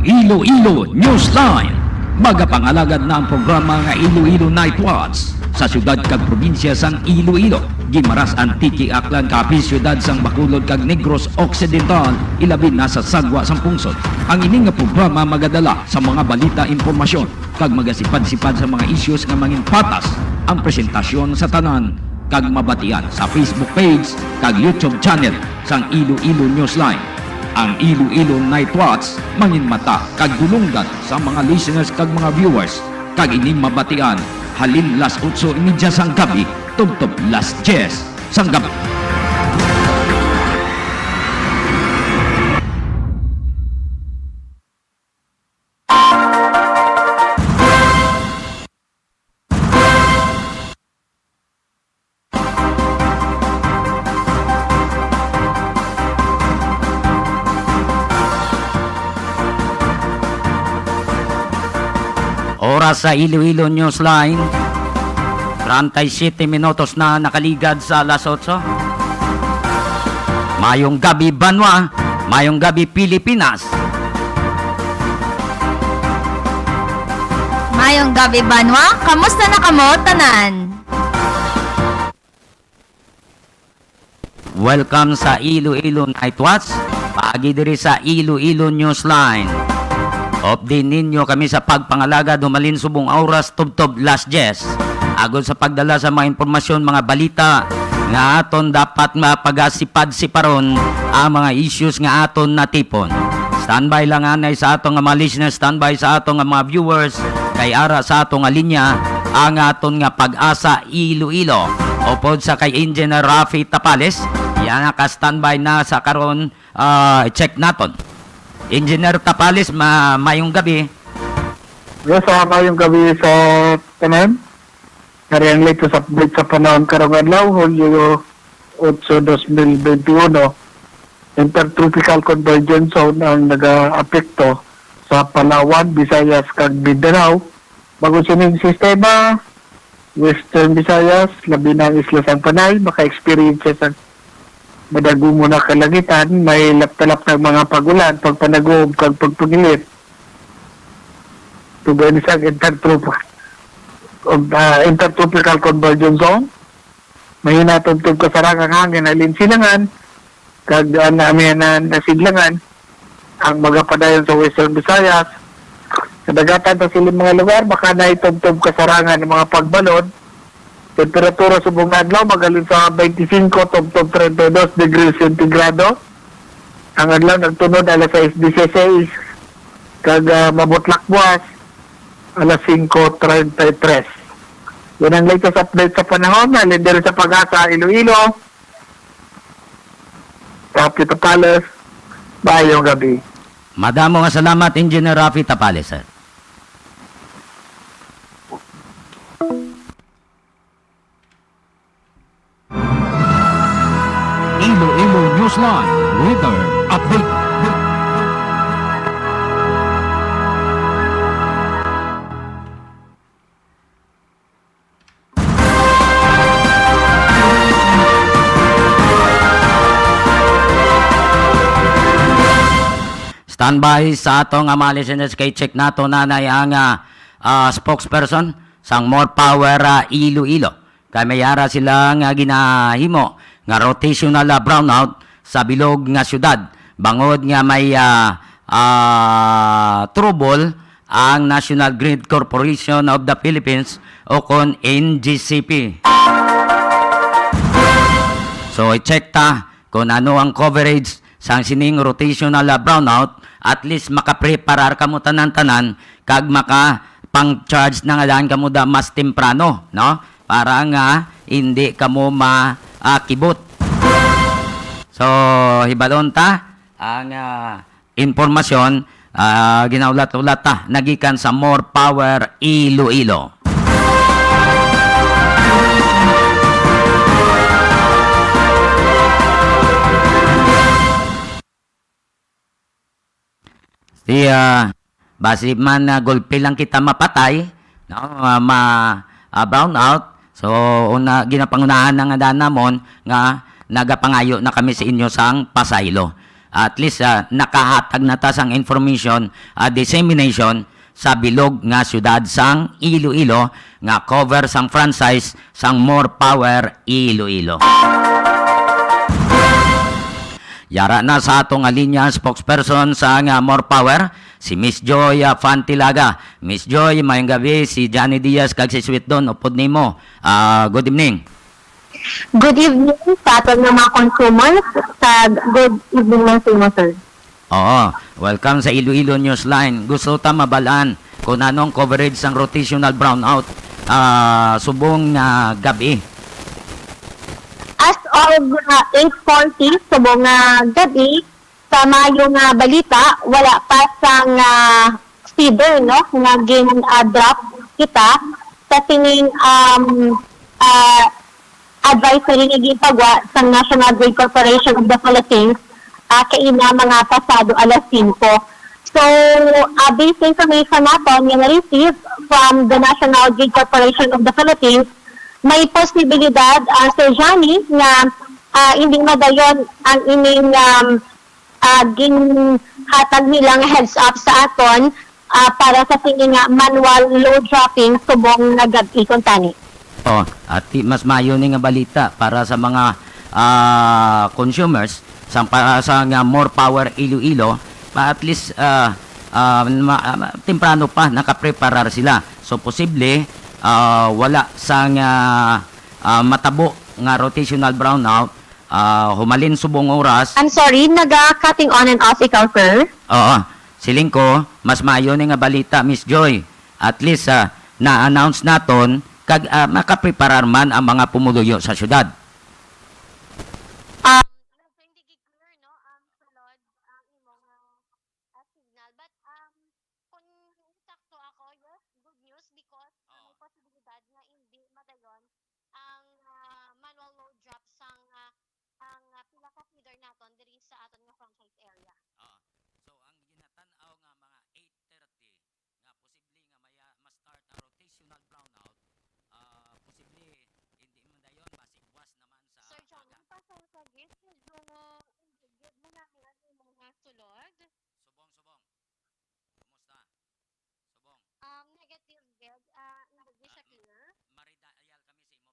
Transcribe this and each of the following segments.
Iloilo Newsline. Magapangalagad na ang programa nga Iloilo Night Watch sa syudad kag probinsya sang Iloilo. Gimaras Antique Aklan kapi syudad sang Bacolod kag Negros Occidental ilabi na sa sagwa sang pungsod. Ang ini nga programa magadala sa mga balita, impormasyon kag magasipad-sipad sa mga issues nga mangin patas ang presentasyon sa tanan kag mabatian sa Facebook page kag YouTube channel sang Iloilo Newsline. Ang Iloilo Night Watch mangin mata kag dulunggan sa mga listeners kag mga viewers kag ining mabatian halin las 8:30 sang gabi tubtob las 10 sang gabi. Oras sa Iloilo Newsline, 37 minutos na nakaligad sa alas 8. Mayong gabi Banwa, mayong gabi Pilipinas. Mayong gabi Banwa, kamusta na kamo tanan? Welcome sa Iloilo Night Watch, paagi diri sa Iloilo Newsline. Update ninyo kami sa pagpangalaga dumalin subong oras tubtob las 10. Agod sa pagdala sa mga impormasyon, mga balita nga aton dapat mapagasipad-siparon ang mga issues nga aton natipon. Standby lang anay sa atong mga listeners, standby sa atong mga viewers, kay ara sa atong nga linya ang aton nga Pag-asa Iloilo. Upod sa kay Engineer Rafi Tapales, yan naka-standby na sa karon, check naton. Engineer Tapales, mayong gabi. Yes, mayong gabi sa tanan. Kariyang latest update sa panahon karong adlaw, Hulyo 8, 2021. Intertropical Convergence Zone ang nag-apekto sa Palawan, Visayas kag Mindanao. Bago sining sistema, Western Visayas, labi ng Isla Sang Panay, maka-experience sa madago mo na kalangitan, may laptalap ng mga pagulan, pagpanagob, kag pagpagilit. Tugan isang intertropical convergence zone. May hinatugtog kasarangang hangin na linsilangan, kag namin na nasidlangan, ang magapadayon sa Western Visayas. Sa dagatan sa siling mga lugar, baka na itugtog kasarangan ng mga pagbalod. Temperatura sa buong adlaw magalin sa 25 tubtob 32 degrees centigrado. Ang adlaw nagtunod alas 6:16 kag mabutlak buwas alas 5:33. Yan ang latest update sa panahon. Alin sa Pag-asa Iloilo. Rafi Tapales, mayong gabi. Madamo nga salamat, Engineer Rafi Tapales, sir. Iloilo Newsline Weather Update. Standby sa atong mga listeners kay check nato nanay ang spokesperson sang More Power Iloilo. Kay mayara sila nga ginahimo nga rotational brownout sa bilog nga syudad. Bangod nga may trouble ang National Grid Corporation of the Philippines o kon NGCP. So i-check ta kung ano ang coverage sang sining rotational brownout, at least makapreparar kamo tanan-tanan kag maka pang-charge na nga daan kamo da mas temprano, no? Para nga hindi kamo makibot. So hibalon ta ang informasyon ginaulat-ulat ta nagikan sa More Power Iloilo. Basi man golpe lang kita mapatay, no? Brown out. So una ginapangunahan nga dana mon nga nagapangayo na kami sa inyo sang pasaylo. at least nakahatag na ta sang information dissemination sa bilog nga syudad sang Iloilo nga cover sang franchise sang More Power Iloilo. Yara na sa atong linya spokesperson sa nga More Power, si Miss Joy Fantilaga. Miss Joy, mayong gabi, si Johnny Diaz kag si Sweet Don, upod nimo. Good evening. Good evening sa ating mga consumers. Good evening lang sa inyo, sir. Oo, welcome sa Iloilo Newsline. Gusto ta mabalaan kung anong coverage sang rotational brownout subong gabi. As of 8:40 subong gabi, sa mayo nga balita, wala pa sang feeder, no? Nga gin-drop kita sa sining advisory nga gipagwa sa National Grid Corporation of the Philippines kaina mga pasado alas 5. So, based information natin yung na-receive from the National Grid Corporation of the Philippines, may posibilidad, Sir Johnny, na hindi madayon ang ining ginhatag nilang heads up sa aton para sa tingin nga manual load dropping subong nagabi kung tani. At mas mayo ni nga balita para sa mga consumers para sa nga More Power Iloilo, at least temprano pa nakapreparar sila. So posible wala sang matabo nga rotational brownout, humalin subong oras. I'm sorry, naga-cutting on and off ikaw, sir? Oo, siling ko, mas mayo ni nga balita, Miss Joy. At least na-announce naton kag makapreparar man ang mga pumuluyo sa syudad. Hindi clear, no? Sulod ang imong signal. But kung sakto ako, yes, good news because may posibilidad na hindi madayon ang manual load drop sang ang pila ka feeder naton diri sa aton nga franchise area. So ang ginatanaw nga mga 8:30 nga posible nga ma-start ang rotational brownout, posible hindi man dayon masigwas naman sa Sir John, pa sa gate, medyo indicate mo namin ang imong sulod. subong. Kumusta? Subong. Negative gate, hindi siya clear. Maridayal kami sa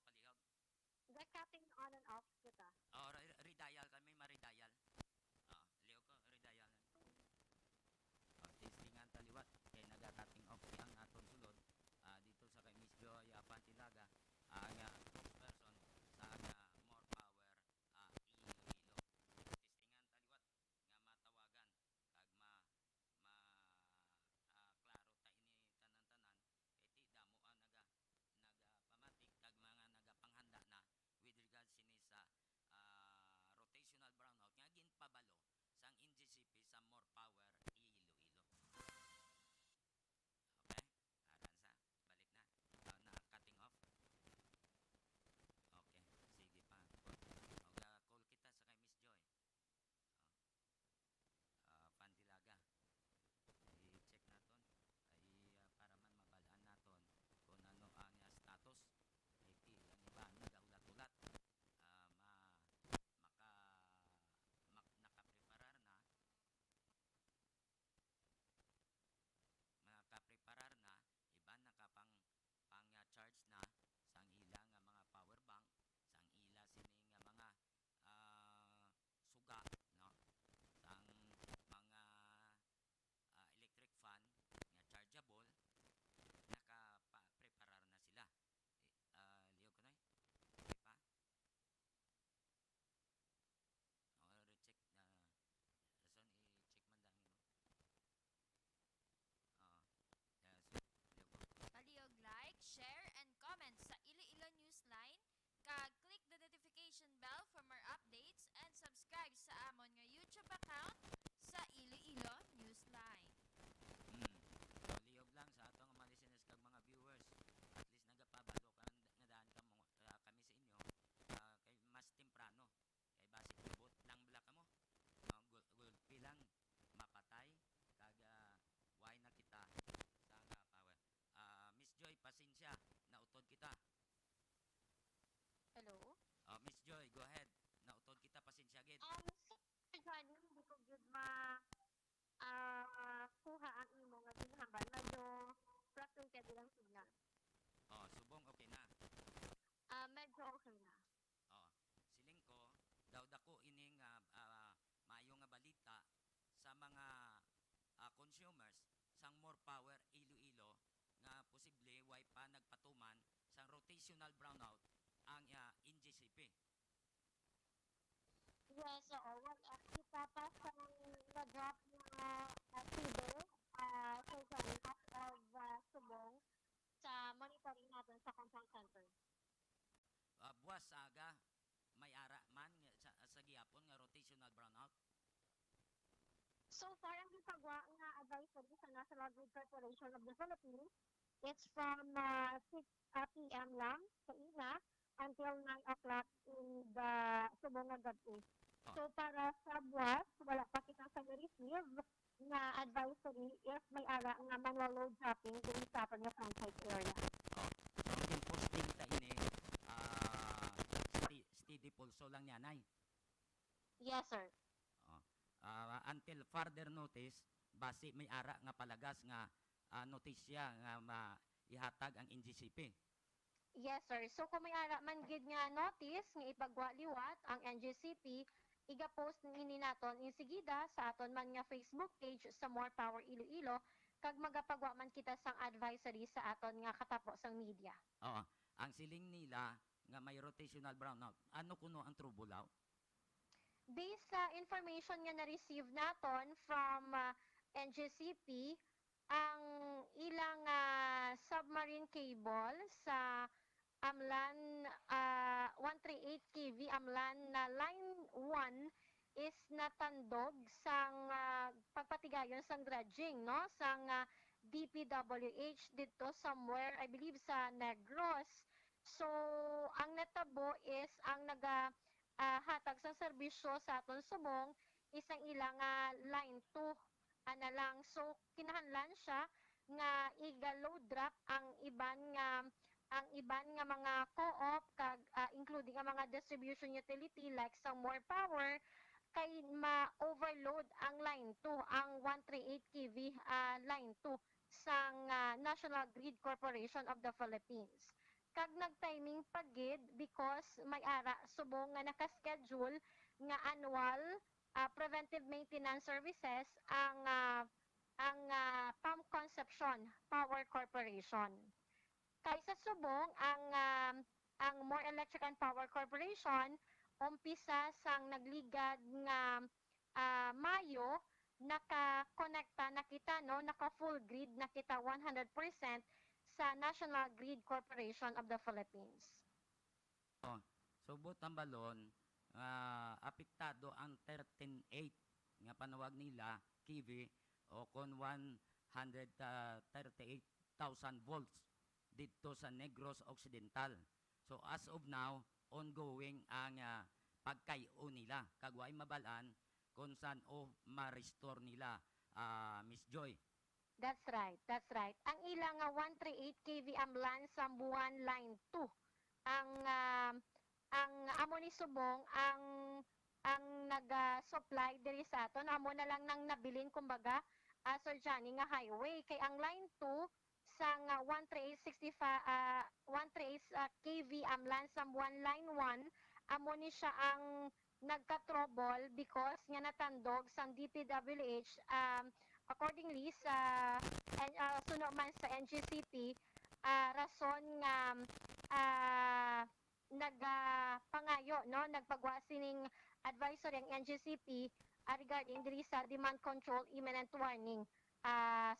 bilang signal. Oh, subong okay na. Medyo okay na. Oh, siling ko daw dako ining maayo nga balita sa mga consumers sang more power Iloilo nga posible way pa nagpatuman sang rotational brownout ang NGCP. Yes, oo. Well, kita pa sa nag-drop na figure so sorry, as of subong sa monitoring natin sa control center. Buwas saga may ara man sa gihapon nga rotational brownout. So far, ang ginagawa nga advisory sa National Grid Corporation of the Philippines, it's from 6 p.m. lang sa ina until 9 o'clock in the subong nga gabi. So para sa buwas, wala pa kita sa receive na advisory if may ara nga manual load dropping dito sa aton nga franchise area. So ang posting ta ini steady pulso lang yanay. Yes, sir. Until further notice, base may ara nga palagas nga notisya nga ihatag ang NGCP. Yes, sir. So kung may ara man gid nga notice nga ipagwa liwat ang NGCP, iga-post ini naton insigida sa aton man nga Facebook page sa More Power Iloilo kag magapagwa man kita sang advisory sa aton nga katapos sang media. Oo. Ang siling nila nga may rotational brownout, ano kuno ang true bulaw? Based sa information nga na-receive naton from NGCP, ang ilang submarine cable sa Amlan 138 kV Amlan na line 1 is natandog sang pagpatigayon sang dredging, no, sang DPWH dito somewhere I believe sa Negros. So ang natabo is ang hatag sa serbisyo sa aton subong isang ilang line 2 ana lang. So kinahanglan siya nga iga-load drop ang iban nga mga co-op kag including ang mga distribution utility like sa More Power kay ma-overload ang line 2, ang 138 kV line 2 sang National Grid Corporation of the Philippines. Kag nag-timing pagid because may ara subong nga naka-schedule nga annual preventive maintenance services ang Pump Conception Power Corporation. Kaysa subong ang More Electric and Power Corporation umpisa sang nagligad nga Mayo naka-connecta na kita, no, naka-full grid na kita 100% sa National Grid Corporation of the Philippines. Oh, subot ang balon, apektado ang 13.8 nga panawag nila kV o kon 138,000 volts dito sa Negros Occidental. So as of now, ongoing ang pagkayo nila. Kagway mabalaan kung saan ma-restore nila, Miss Joy. That's right, that's right. Ang ilang 138 kV Amlan Sambuan Line 2. Ang amo ni subong ang nag-supply diri sa aton amo na lang nang nabilin kumbaga Sir Johnny nga highway kay ang line 2 sang 138 kV Amlan Sambuan Line 1 amo ni siya ang nagka-trouble because nga natandog sang DPWH accordingly sa suno man sa NGCP rason nga nagpangayo, no, nagpagwa sining advisory ang NGCP regarding diri sa demand control imminent warning,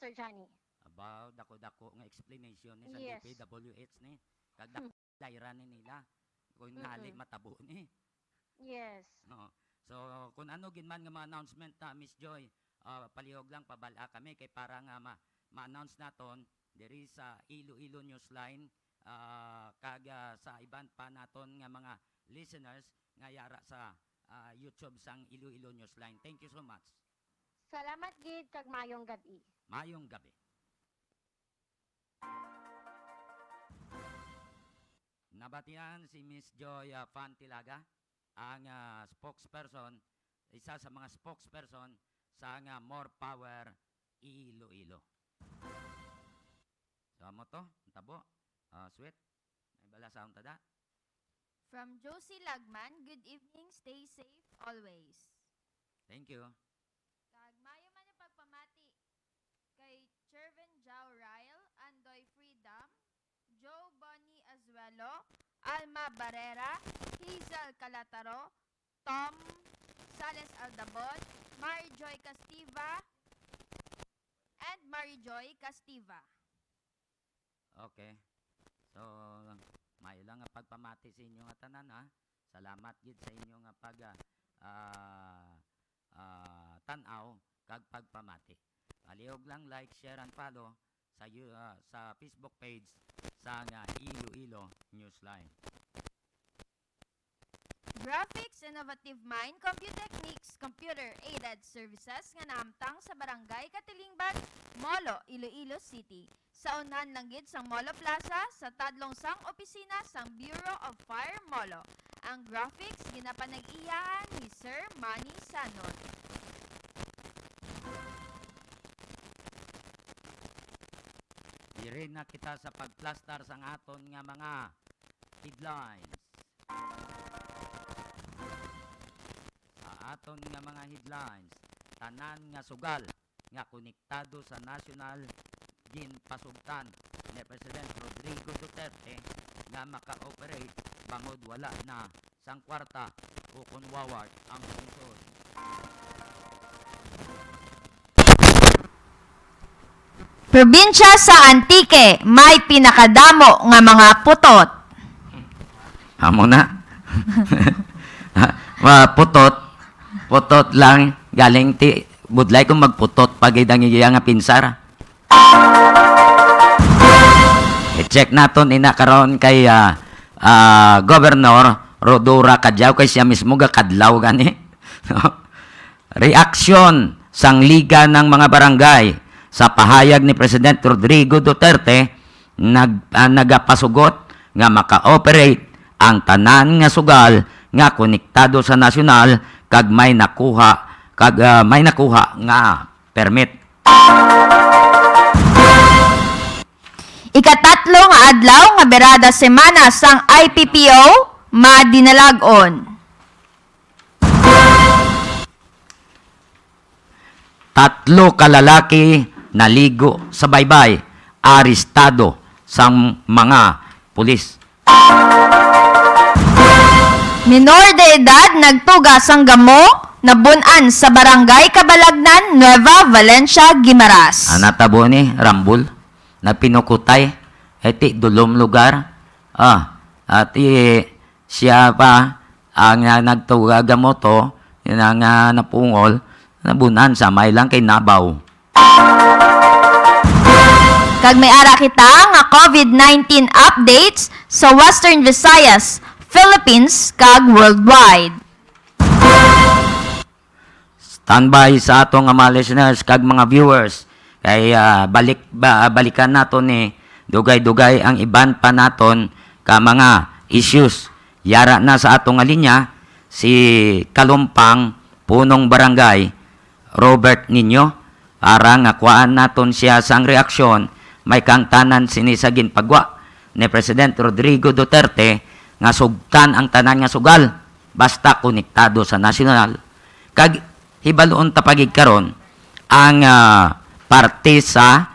Sir Johnny. About dako-dako nga explanation ni sa Yes. DPWH ni. Kag dako daira ni nila. Kung ngali matabo ni. Yes. No. So kung ano gin man nga mga announcement Miss Joy, palihog lang pabala kami kay para nga ma-announce naton diri sa Iloilo Newsline kag sa iban pa naton nga mga listeners nga yara sa YouTube sang Iloilo Newsline. Thank you so much. Salamat gid kag mayong gabi. Mayong gabi. Nabatian si Miss Joy Fantilaga, ang spokesperson, isa sa mga spokesperson sa More Power Iloilo. Tama to, tabo. Sweet. May bala sa akong tada. From Josie Lagman, good evening, stay safe always. Thank you. Kag mayo man yung pagpamati kay Chervin Jao Ryle, Andoy Freedom, Joe Bonnie Azuelo, Alma Barrera, Hazel Calataro, Tom Sales Aldabon, Marijoy Castiva, and Marijoy Castiva. Okay. So, mayo lang nga pagpamati sa inyo nga tanan ha. Salamat gid sa inyo nga pag tanaw kag pagpamati. Palihog lang like, share and follow sa Facebook page sa nga Iloilo Newsline. Graphics Innovative Mind, Computechnics, Computer-Aided Services nga naamtang sa Barangay Katilingban, Molo, Iloilo City. Sa unan lang gid sang Molo Plaza sa tadlong sang opisina sang Bureau of Fire Molo. Ang graphics ginapanag-iyahan ni Sir Manny Sanot. Diri na kita sa pagplastar sang aton nga mga headlines. Sa aton nga mga headlines, tanan nga sugal nga konektado sa national ginpasugtan ni President Rodrigo Duterte nga maka-operate bangod wala na sang kwarta o kunwaward ang lungsod. Probinsya sa Antique, may pinakadamo nga mga putot. Amo na. Putot lang galing ti budlay kung magputot pag idang iya nga pinsar. I-check naton ina karon kay Governor Rodora Kadyaw kay siya mismo kadlaw gani. Reaksyon sang Liga ng mga Barangay sa pahayag ni President Rodrigo Duterte nagapasugot nga maka-operate ang tanan nga sugal nga konektado sa nasyonal kag may nakuha nga permit. Ikatatlo nga adlaw nga berada semana sang IPPO madinalagon. Tatlo kalalaki naligo sa baybay, arestado sang mga pulis. Minor de edad nagtuga sang gamo nabunan sa Barangay Kabalagnan, Nueva Valencia, Guimaras. Anatabo ni Rambul na pinukutay eti dulom lugar. At siya pa ang nagtuga gamoto yun ang napungol nabunan sa may lang kay Nabaw. Kag may ara kita nga COVID-19 updates sa Western Visayas, Philippines kag worldwide. Standby sa atong mga listeners kag mga viewers kay balikan naton ni dugay-dugay ang iban pa naton ka mga issues. Yara na sa atong nga linya si Kalumpang Punong Barangay Robert Ninyo para nga kuhaan naton siya sang reaksyon may kangtanan sinisagin pagwa ni President Rodrigo Duterte nga sugtan ang tanan nga sugal basta konektado sa nasyonal. Kag hibaluon ta pagig karon ang parte sa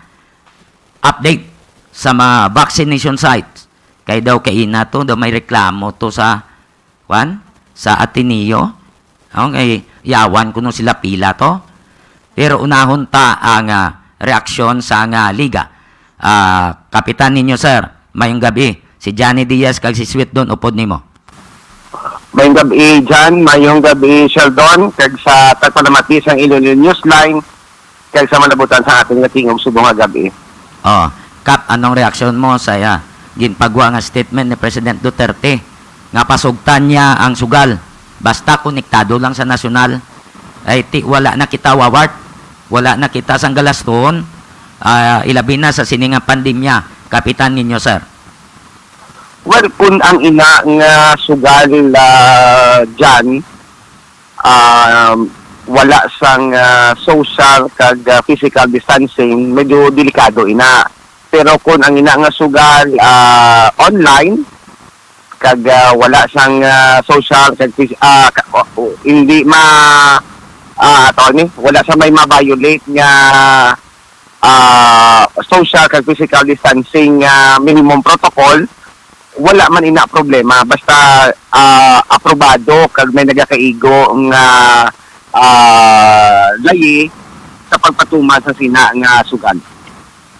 update sa mga vaccination sites. Kay daw kay nato daw may reklamo to sa sa Ateneo. Okay, yawan kuno sila pila to. Pero unahon ta ang reaksyon sa liga. Kapitan ninyo sir, mayong gabi. Si Johnny Diaz kag si Sweet Don upod nimo. Mayong gabi, John. Mayong gabi, Sheldon. Kag sa tagpanamati sang Iloilo Newsline. Kag sa malabutan sa ating natingom subong nga gabi. Kap, anong reaksyon mo sa ginpagwa nga statement ni President Duterte nga pasugtan niya ang sugal basta konektado lang sa nasyonal? Ay wala na kita wawart, wala na kita sang galaston, ilabi na sa sininga pandemya. Kapitan ninyo sir. Well, kung ang ina nga sugal dyan, wala sang social kag physical distancing, medyo delikado ina. pero kung ang ina nga sugal online kag wala sang social kag hindi wala sa may ma-violate nga social kag physical distancing minimum protocol, wala man ina problema basta aprobado kag may nagakaigo nga layi sa pagpatuman sa sina nga sugal.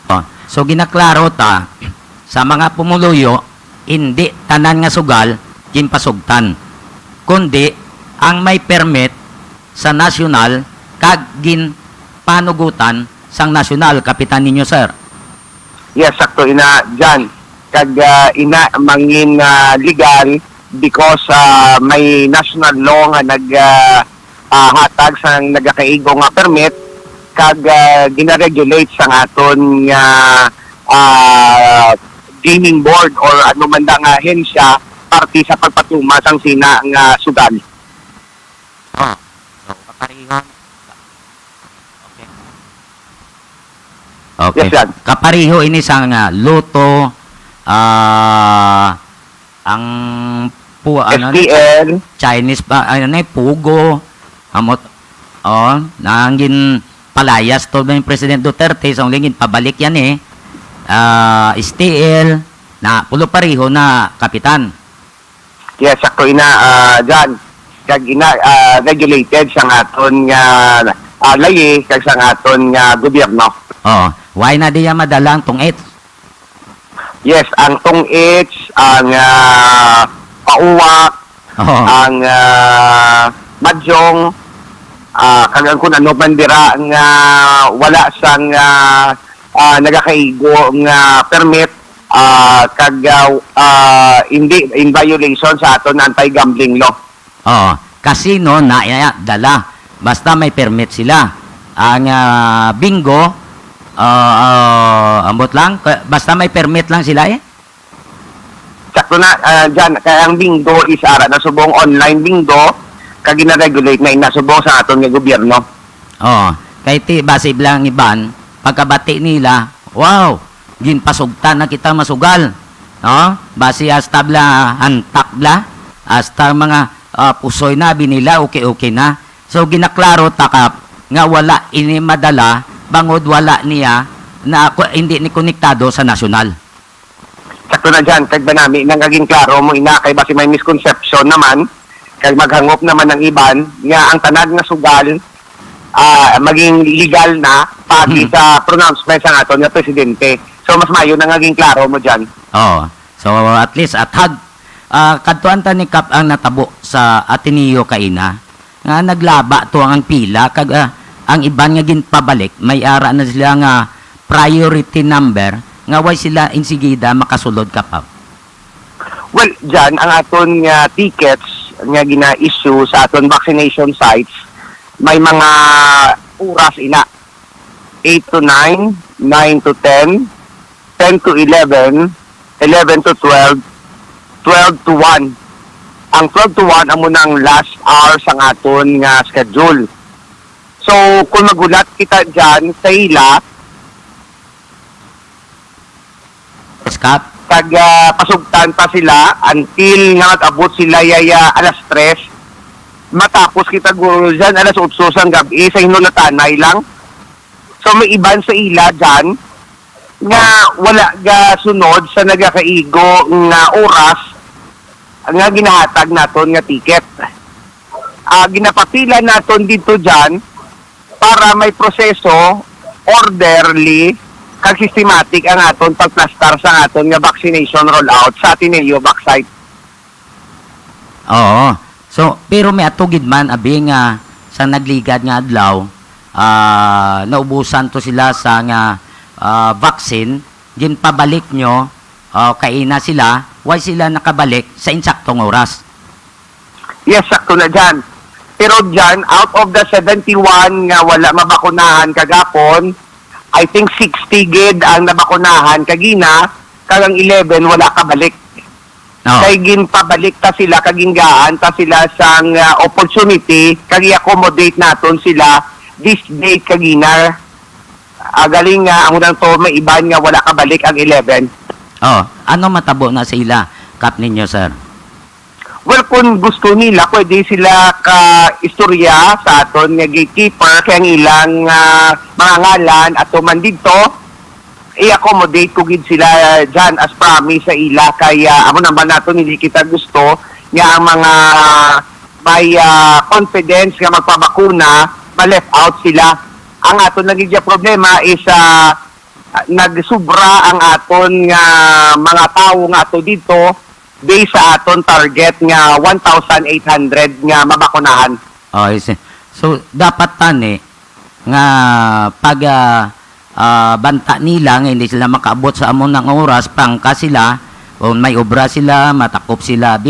Oh, so ginaklaro ta sa mga pumuluyo, hindi tanan nga sugal ginpasugtan, kundi ang may permit sa nasyonal kag ginpanugutan sang nasyonal. Kapitan ninyo, sir. Yes, sakto ina dyan. Kag ina mangin legal because may national law nga hatag sa nagakaigo nga permit kag ginaregulate sa aton nga gaming board or ano man da nga ahensya parte sa pagpatuma sang sina nga sugal. Oh, so kaparihon. Okay. Okay. Yes, sir. Kapariho ini sang luto, ang STL, Chinese pa, pugo, amot, nangin palayas to ng President Duterte, so lingin pabalik yan STL, na pulo pariho na kapitan. yes, sakto ina dyan. Kag ina regulated sa aton nga layi kag sa aton nga gobyerno. Oh, why na diya madalang tong 8? Yes, ang tong-its, ang pauwak, Oh, ang madyong, kagang kung ano bandira nga wala sang nagakaigo nga permit, kag hindi in violation sa aton anti-gambling law. oh, casino na dala. Basta may permit sila. Ang bingo, ambot lang, basta may permit lang sila Sakto na dyan, kaya ang bingo is na subong online bingo, kag gina-regulate na inasubong sa aton nga gobyerno. Oh, kay ti base lang iban, pagkabati nila, wow, ginpasugtan na kita masugal. No? Base hasta bla antak bla, hasta mga pusoy na binila, okay na. So ginaklaro takap nga wala ini madala bangod wala niya na hindi ni konektado sa nasyonal. Sakto na dyan, kag ba namin nang naging klaro mo ina, kay basi may misconception naman, kag maghangop naman ng iban, nga ang tanad nga sugal, maging legal na, pati sa pronouncement sa aton nga presidente. So mas mayo na naging klaro mo dyan. Oh, so at least at kadtuan ta ni Kap ang natabo sa Ateneo kaina nga naglaba to ang pila kag ang iban nga ginpabalik may ara na sila nga priority number nga way sila insigida makasulod Kap. Well, dyan, ang aton nga tickets nga gina-issue sa aton vaccination sites, may mga oras ina. 8 to 9, 9 to 10, 10 to 11, 11 to 12, 12 to 1. Ang 12 to 1 amo nang last hour sa aton nga schedule. So, kung magulat kita dyan sa ila, Kap. pag pasugtan pa sila until nga mag-abot sila yaya alas 3, matapos kita guro dyan alas 8 sang gabi sa hinulatanay lang. So may iban sa ila dyan nga wala ga sunod sa nagakaigo nga oras nga ginahatag naton nga ticket. Ginapapila naton dito dyan para may proseso orderly kag systematic ang aton pagplastar sa aton nga vaccination rollout sa Ateneo backsite. Oo. So pero may atugid man abi nga sa nagligad nga adlaw naubusan to sila sa nga vaccine ginpabalik nyo kaina sila why sila nakabalik sa insaktong oras. Yes, sakto na dyan. Pero dyan, out of the 71 nga wala mabakunahan kagapon, I think 60 gid ang nabakunahan kagina, kagang 11 wala kabalik. No. Kay ginpabalik ta sila, kaginggaan ta sila sang opportunity, kag i-accommodate naton sila this date kagina. galing nga ang unang to may iban nga wala kabalik ang 11. Oh, ano matabo na sa ila, kap ninyo, sir? Well, kung gusto nila, pwede sila ka-istorya sa aton nga gatekeeper kaya ang ilang mga ngalan at tuman dito, i-accommodate ko gid sila dyan as promise sa ila. Kaya amo naman natin hindi kita gusto nga ang mga may confidence nga magpabakuna, ma-left out sila. Ang aton naging problema is nagsubra ang aton nga mga tao nga ato dito based sa aton target nga 1,800 nga mabakunahan. Oh, so dapat tani nga pag banta nila nga hindi sila makaabot sa amon ng oras pangka sila o may obra sila matakop sila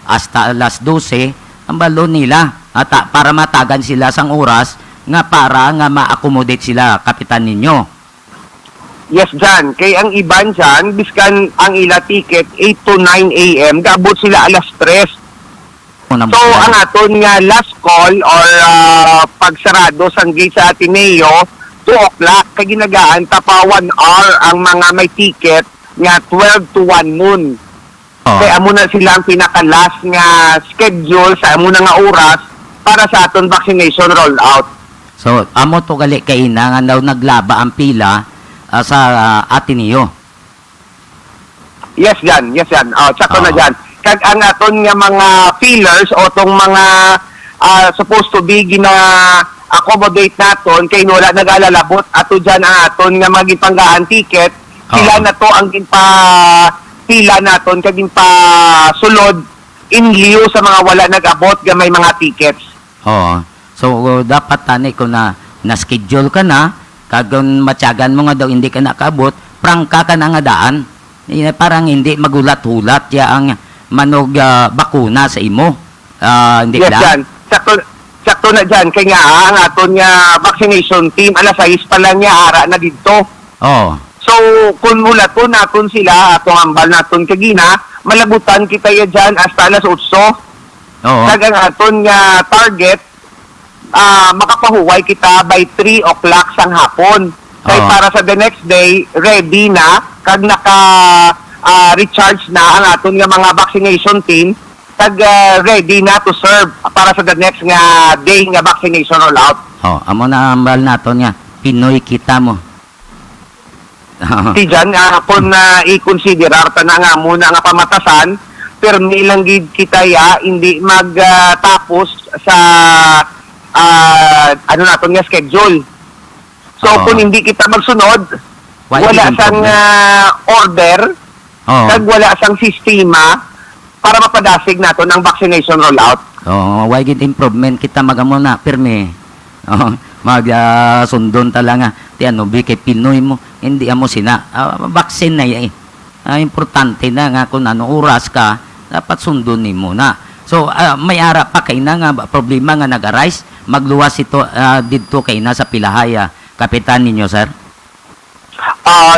hasta alas 12 ang balon nila at para matagan sila sang oras nga para nga ma-accommodate sila, kapitan ninyo. Yes, Jan. Kay ang iban dyan, biskan ang ila ticket 8 to 9 a.m., gabot sila alas 3. So, ang aton nga last call or pagsarado sang gate sa Ateneo, 2 o'clock, kay ginagaan ta pa 1 hour ang mga may ticket nga 12 to 1 noon. Oh. Kaya amo na sila ang pinaka-last nga schedule sa amo na nga oras para sa aton vaccination rollout. So, amo to gali kaina nga daw naglaba ang pila sa Ateneo. Yes, Jan. Yes, Jan. Tsaka na Oo. Jan. Kag ang aton nga mga fillers o tong mga supposed to be gina-accommodate naton kay wala nag-alalabot ato dyan ang aton nga magipanggaan ticket. Sila Oo. na to ang pila naton kag sulod in lieu sa mga wala nag-abot nga may mga tickets. Oo. So, dapat tani ko na schedule ka na, kagon matyagan mo nga daw hindi ka nakaabot, prangka ka na nga daan. Parang hindi magulat-hulat ya ang manog bakuna sa imo. Hindi Yes, ka Jan. Sakto na Jan. Kaya nga ang aton nga vaccination team alas 6 pa lang niya ara na dito. Oh. So, kung mula to naton sila, atong ambal naton kagina, malabutan kita ya dyan hasta alas 8. Oo. Kag ang aton nga target, makapahuway kita by 3 o'clock sang hapon. Kaya Oo. para sa the next day, ready na, kag recharge na ang aton nga mga vaccination team, kag ready na to serve para sa the next nga day nga vaccination rollout. Oh, amo na ambal naton nga Pinoy kita mo. Si Jan, kung i-considerar ta na nga muna nga pamatasan, permi lang gid kita ya, hindi magtapos sa ano naton nga schedule. So, Oo. kung hindi kita magsunod, Why wala even sang problem? order, Oo. kag wala sang sistema para mapadasig naton ang vaccination rollout. Oh, why gid improvement kita magamo na pirmi. Oh, sundon talaga. Ti ano bi kay Pinoy mo, hindi amo sina. Vaccine na eh. Importante na nga kung ano oras ka, dapat sundon nimo na. So may ara pa kay na nga problema nga nag-arise, magluwas ito didto kay na sa Pilahaya. Kapitan ninyo, sir.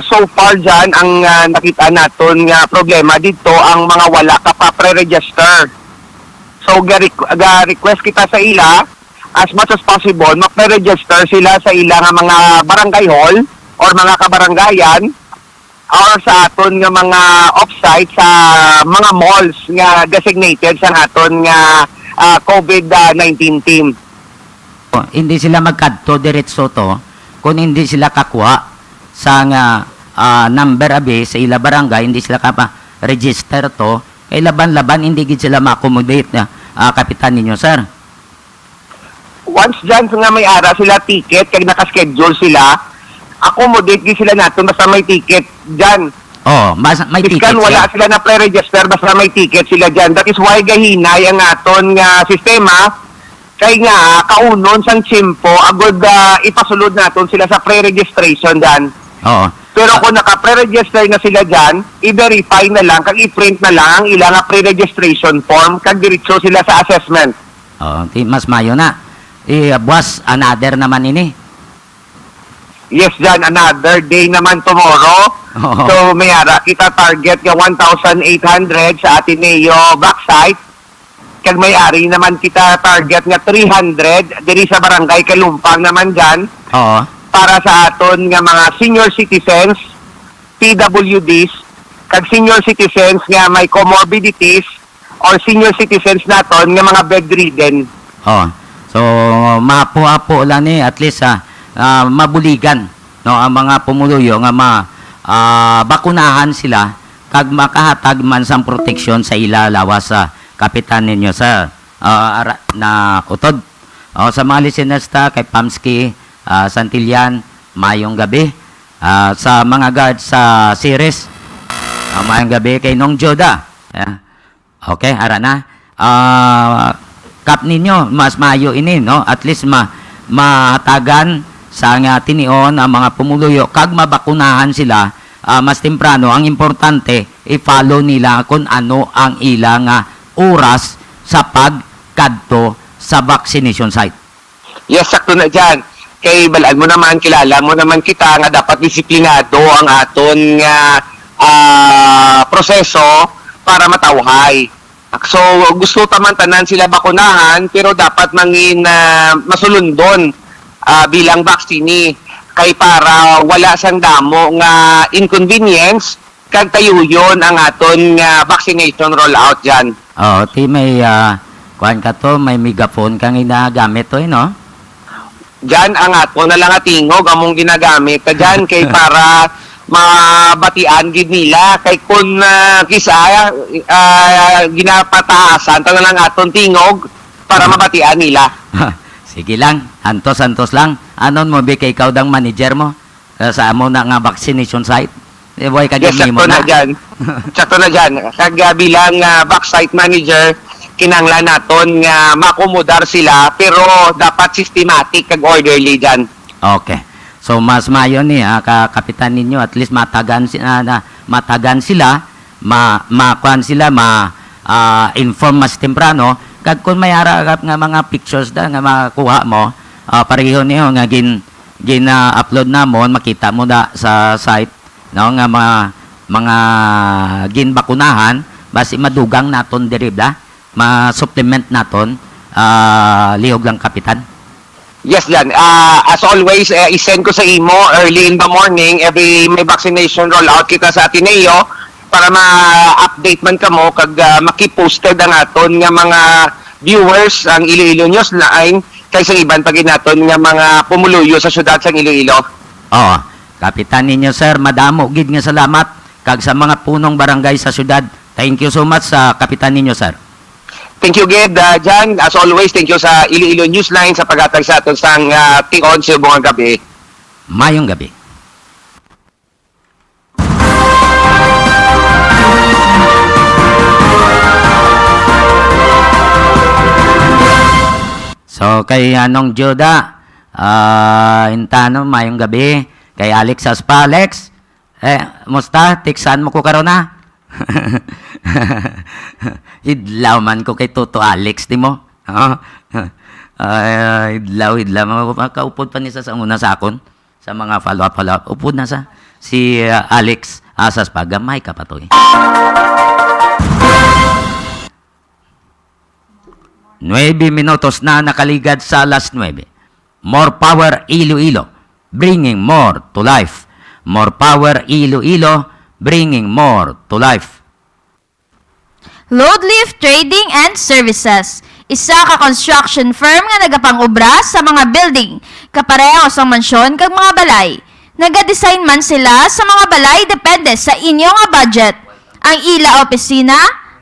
So far dyan, ang nakita naton nga problema dito, ang mga wala ka pa pre-register. So, request kita sa ila, as much as possible, mag-register sila sa ila nga mga barangay hall or mga kabarangayan or sa aton nga mga offsite sa mga malls nga designated sa aton nga COVID-19 team. Oh, hindi sila magkadto diretso to kung hindi sila kakuha sa nga number abi sa ila barangay, hindi sila register to, kay laban-laban hindi gid sila ma-accommodate na kapitan ninyo, sir. Once dyan nga may ara sila ticket, kag nakaschedule sila, accommodate din sila natin basta may ticket dyan. Oh, may ticket Iskan wala siya. sila na pre-register basta may ticket sila dyan. That is why gahinay ang aton nga sistema, kay nga kaunon sang tsimpo agud ipasulod naton sila sa pre-registration dyan. Oo. Pero kung naka-pre-register na sila dyan, i-verify na lang, kag i-print na lang ang ilang pre-registration form, kag diretso sila sa assessment. Oh, mas mayo na. Buwas another naman ini. Yes, dyan, another day naman tomorrow. Oo. So, mayara, kita target nga 1,800 sa Ateneo backsite. Kag may-ari naman kita target nga 300 diri sa barangay Kalumpang naman dyan Oo. para sa aton nga mga senior citizens, PWDs, kag senior citizens nga may comorbidities or senior citizens naton nga mga bedridden. Oh. So mapo-apo lang ni at least mabuligan no ang mga pumuluyo nga bakunahan sila kag makahatag man sang proteksyon sa ila lawas sa kapitan ninyo sa na utod. Sa mga listeners ta kay Pamski Santillan, mayong gabi. Sa mga guards sa series, mayong gabi kay Nong Joda. Okay, ara na. Kap ninyo, mas mayo ini, no? At least mahatagan sa nga tinion ang mga pumuluyo. Kag mabakunahan sila, mas temprano. Ang importante, i-follow nila kung ano ang ilang oras sa pagkadto sa vaccination site. Yes, sakto na dyan. Kay balaan mo naman, kilala mo naman kita nga dapat disiplinado ang aton nga proseso para matawhay. So, gusto taman tanan sila bakunahan, pero dapat mangin masulundon bilang vaksini. Kay para wala sang damo nga inconvenience, kag tayuyon ang aton nga vaccination rollout dyan. Ti may, kuhan ka to, may megaphone kang inagamit to, no? Diyan ang ato na lang tingog among ginagamit dyan kay para mabatian gid nila kay kun kisa ginapataasan ta na lang aton tingog para mabatian nila. Sige lang, antos lang. Anon mo, kay ikaw dang manager mo sa amo na nga vaccination site? Boy, Yes, kagami mo sakto na na. dyan. Sakto na dyan. Kag bilang back site manager, kinanglan naton nga makomodar sila pero dapat systematic kag orderly dyan. Okay. So mas mayo ni kapitan ninyo at least matagan sila, makuan sila, inform mas temprano kag kun may harap nga mga pictures da nga makuha mo pareho niyo nga upload namon makita mo da sa site no nga mga ginbakunahan basi madugang naton diri da ma-supplement naton lihog lang kapitan. Yes, dyan. As always, isend ko sa imo early in the morning, every may vaccination rollout kita sa Ateneo para ma-update man kamo kag maki-posted ang aton nga mga viewers ang Iloilo News Line kaysa iban pag naton nga mga pumuluyo sa syudad sang Iloilo. Oo. Kapitan ninyo sir, madamo gid nga salamat kag sa mga punong barangay sa syudad. Thank you so much sa kapitan ninyo sir. Thank you, Ged. Jan, as always, thank you sa Iloilo Newsline sa paghatag sa aton sang tion sa buong gabi. Mayong gabi. So, kay Anong Joda, intano, mayong gabi. Kay Alex Aspa, Alex, musta? Tiksan mo ko karon na? Idlaw man ko kay Toto Alex, di mo? Idlaw. Makaupod pa niya sa una sa akon. Sa mga follow-up. Upod na sa si Alex Asas pa. Gamay ka pa to eh. 9 minutos na nakaligad sa alas 9. More power Iloilo, bringing more to life. More power Iloilo, bringing more to life. Loadlift Trading and Services. Isa ka construction firm nga nagapang-obra sa mga building, kapareho sa mansyon kag mga balay. Nagadesign man sila sa mga balay depende sa inyo nga budget. Ang ila opisina,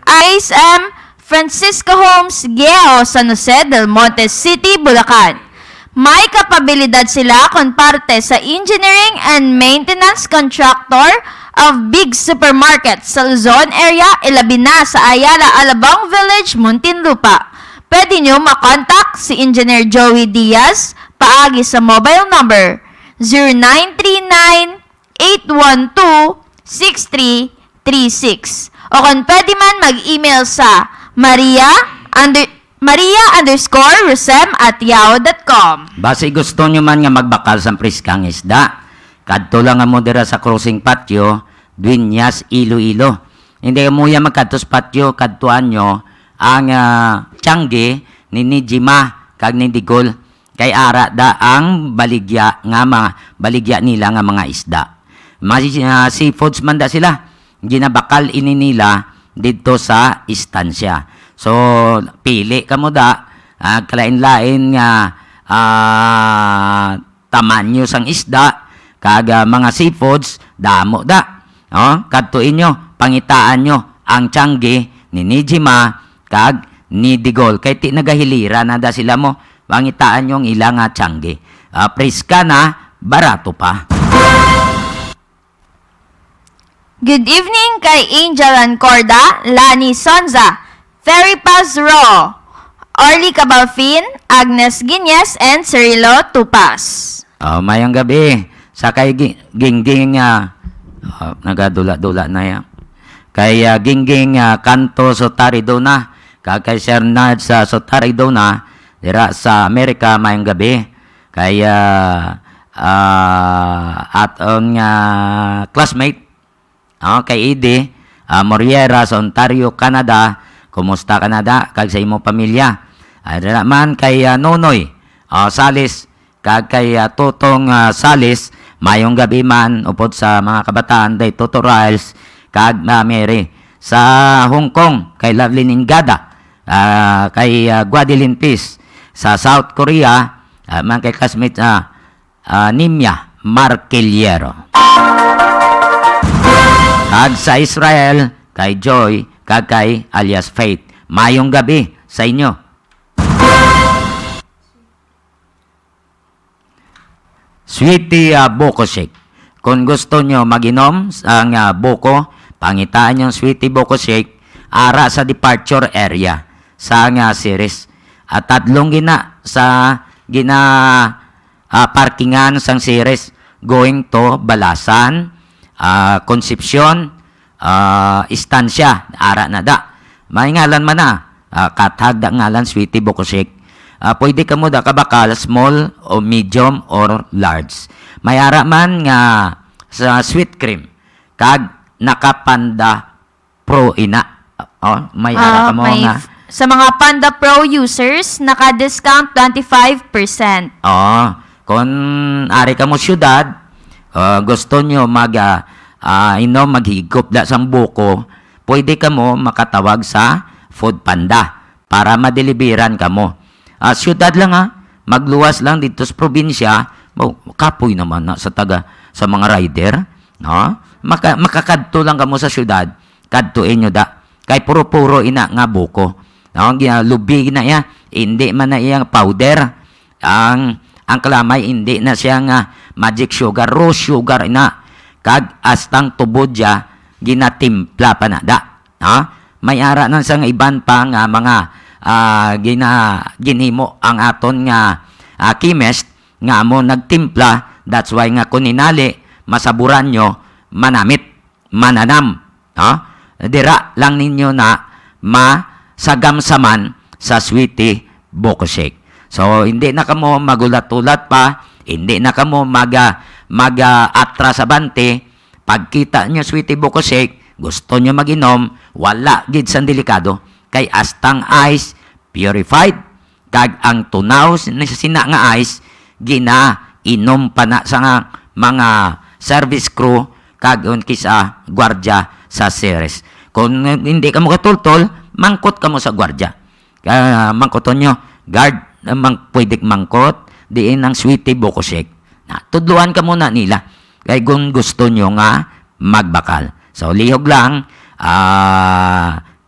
ISM Francisco Homes, Giejo, San Jose del Monte City, Bulacan. May kapabilidad sila kung parte sa engineering and maintenance contractor of big supermarkets sa Luzon area, ilabi na sa Ayala, Alabang Village, Muntinlupa. Pwede nyo makontak si Engineer Joey Diaz paagi sa mobile number 0939-812-6336 o kung pwede man mag-email sa maria_rusem@yahoo.com. Base gusto nyo man nga magbakal sa priskang isda, kadto lang nga mo dira sa crossing patio, Dueñas, Iloilo. Hindi mo yan magkadto sa patio, kadtuan nyo ang Tiangge ni Nijima kag ni Digol. kay ara da ang baligya nila nga mga isda. Seafoods man da sila, ginabakal ini nila dito sa istansya. So pili kamo da, kalain-lain nga tamanyo sang isda, kag mga seafoods damo da. Kadtuin nyo, pangitaan nyo ang tiyanggi ni Nijima kag ni Digol. Kay ti nagahilira na da sila mo, pangitaan nyo ang ilang tiyanggi. Preska na, barato pa. Good evening kay Angel Ancorda, Lani Sonza, Ferry Pazro, Orly Cabalfin, Agnes Guiñez, and Cirilo Tupas. Mayang gabi. Sa kay Gingging, nagadula-dula na yan. Kay Gingging Kanto Sotaridona, kay Sir Nad sa Sotaridona, dira sa Amerika, mayang gabi. Kay aton nga classmate, kay Ide Moriera sa Ontario, Canada. Kumusta Canada? Kag sa imo pamilya. Dira man kay Nonoy Salis, kag kay Tutong Salis, mayong gabi man upod sa mga kabataan day tutorials kag Mary sa Hong Kong kay Lovelyn Ingada, kay Guadeline Peace sa South Korea, man kay classmate Nimya Marquillero. Kag sa Israel kay Joy kag kay alias Faith, mayong gabi sa inyo. Sweetie Buko Shake. Kung gusto nyo maginom ang buko, pangitaan yung Sweetie Buko Shake, ara sa departure area sa series. At tatlong sa parkingan sang series going to Balasan, Concepcion, Estancia, ara na da. May ngalan man na, katag da ngalan Sweetie Buko Shake. Pwede ka mo da kabakal, small o medium or large. May ara man nga sa sweet cream, kag nakapanda pro ina. May ara ka mo nga. Sa mga Panda Pro users, naka-discount 25%. Kung ari ka mo syudad, gusto nyo maghigop da sang buko, pwede ka mo makatawag sa Food Panda para madeliveran ka mo. Syudad lang magluwas lang dito sa probinsya, kapoy naman na sa mga rider, makakadto lang kamo sa syudad, kadtuin nyo da, kay puro-puro ina nga buko, lubi na iya, hindi man na iyang powder, ang kalamay, hindi na siya nga magic sugar, raw sugar ina, kag astang tubod ya, ginatimpla pa na da, may ara na sa iban pa nga mga ginhimo ang aton nga chemist nga mo nagtimpla. That's why nga kuninali masaburan nyo, mananam, dira lang ninyo na masagamsaman sa Sweetie Buko Shake. So hindi na kamo magulat-ulat pa, hindi na kamo mag-atra sa bante. Pagkita nyo Sweetie Buko Shake, gusto nyo maginom, wala gid san delikado, kay astang ice purified, kag ang tunaw sina nga ice ginainom pa na sa mga service crew kag kisa gwardya sa series. Kung hindi ka mo katultol, mangkot ka mo sa gwardya. Mangkoton nyo, guard, pwede mangkot, diin ang Sweetie Buko Shake. Tudluan ka muna nila, kay kung gusto nyo nga magbakal. So lihog lang,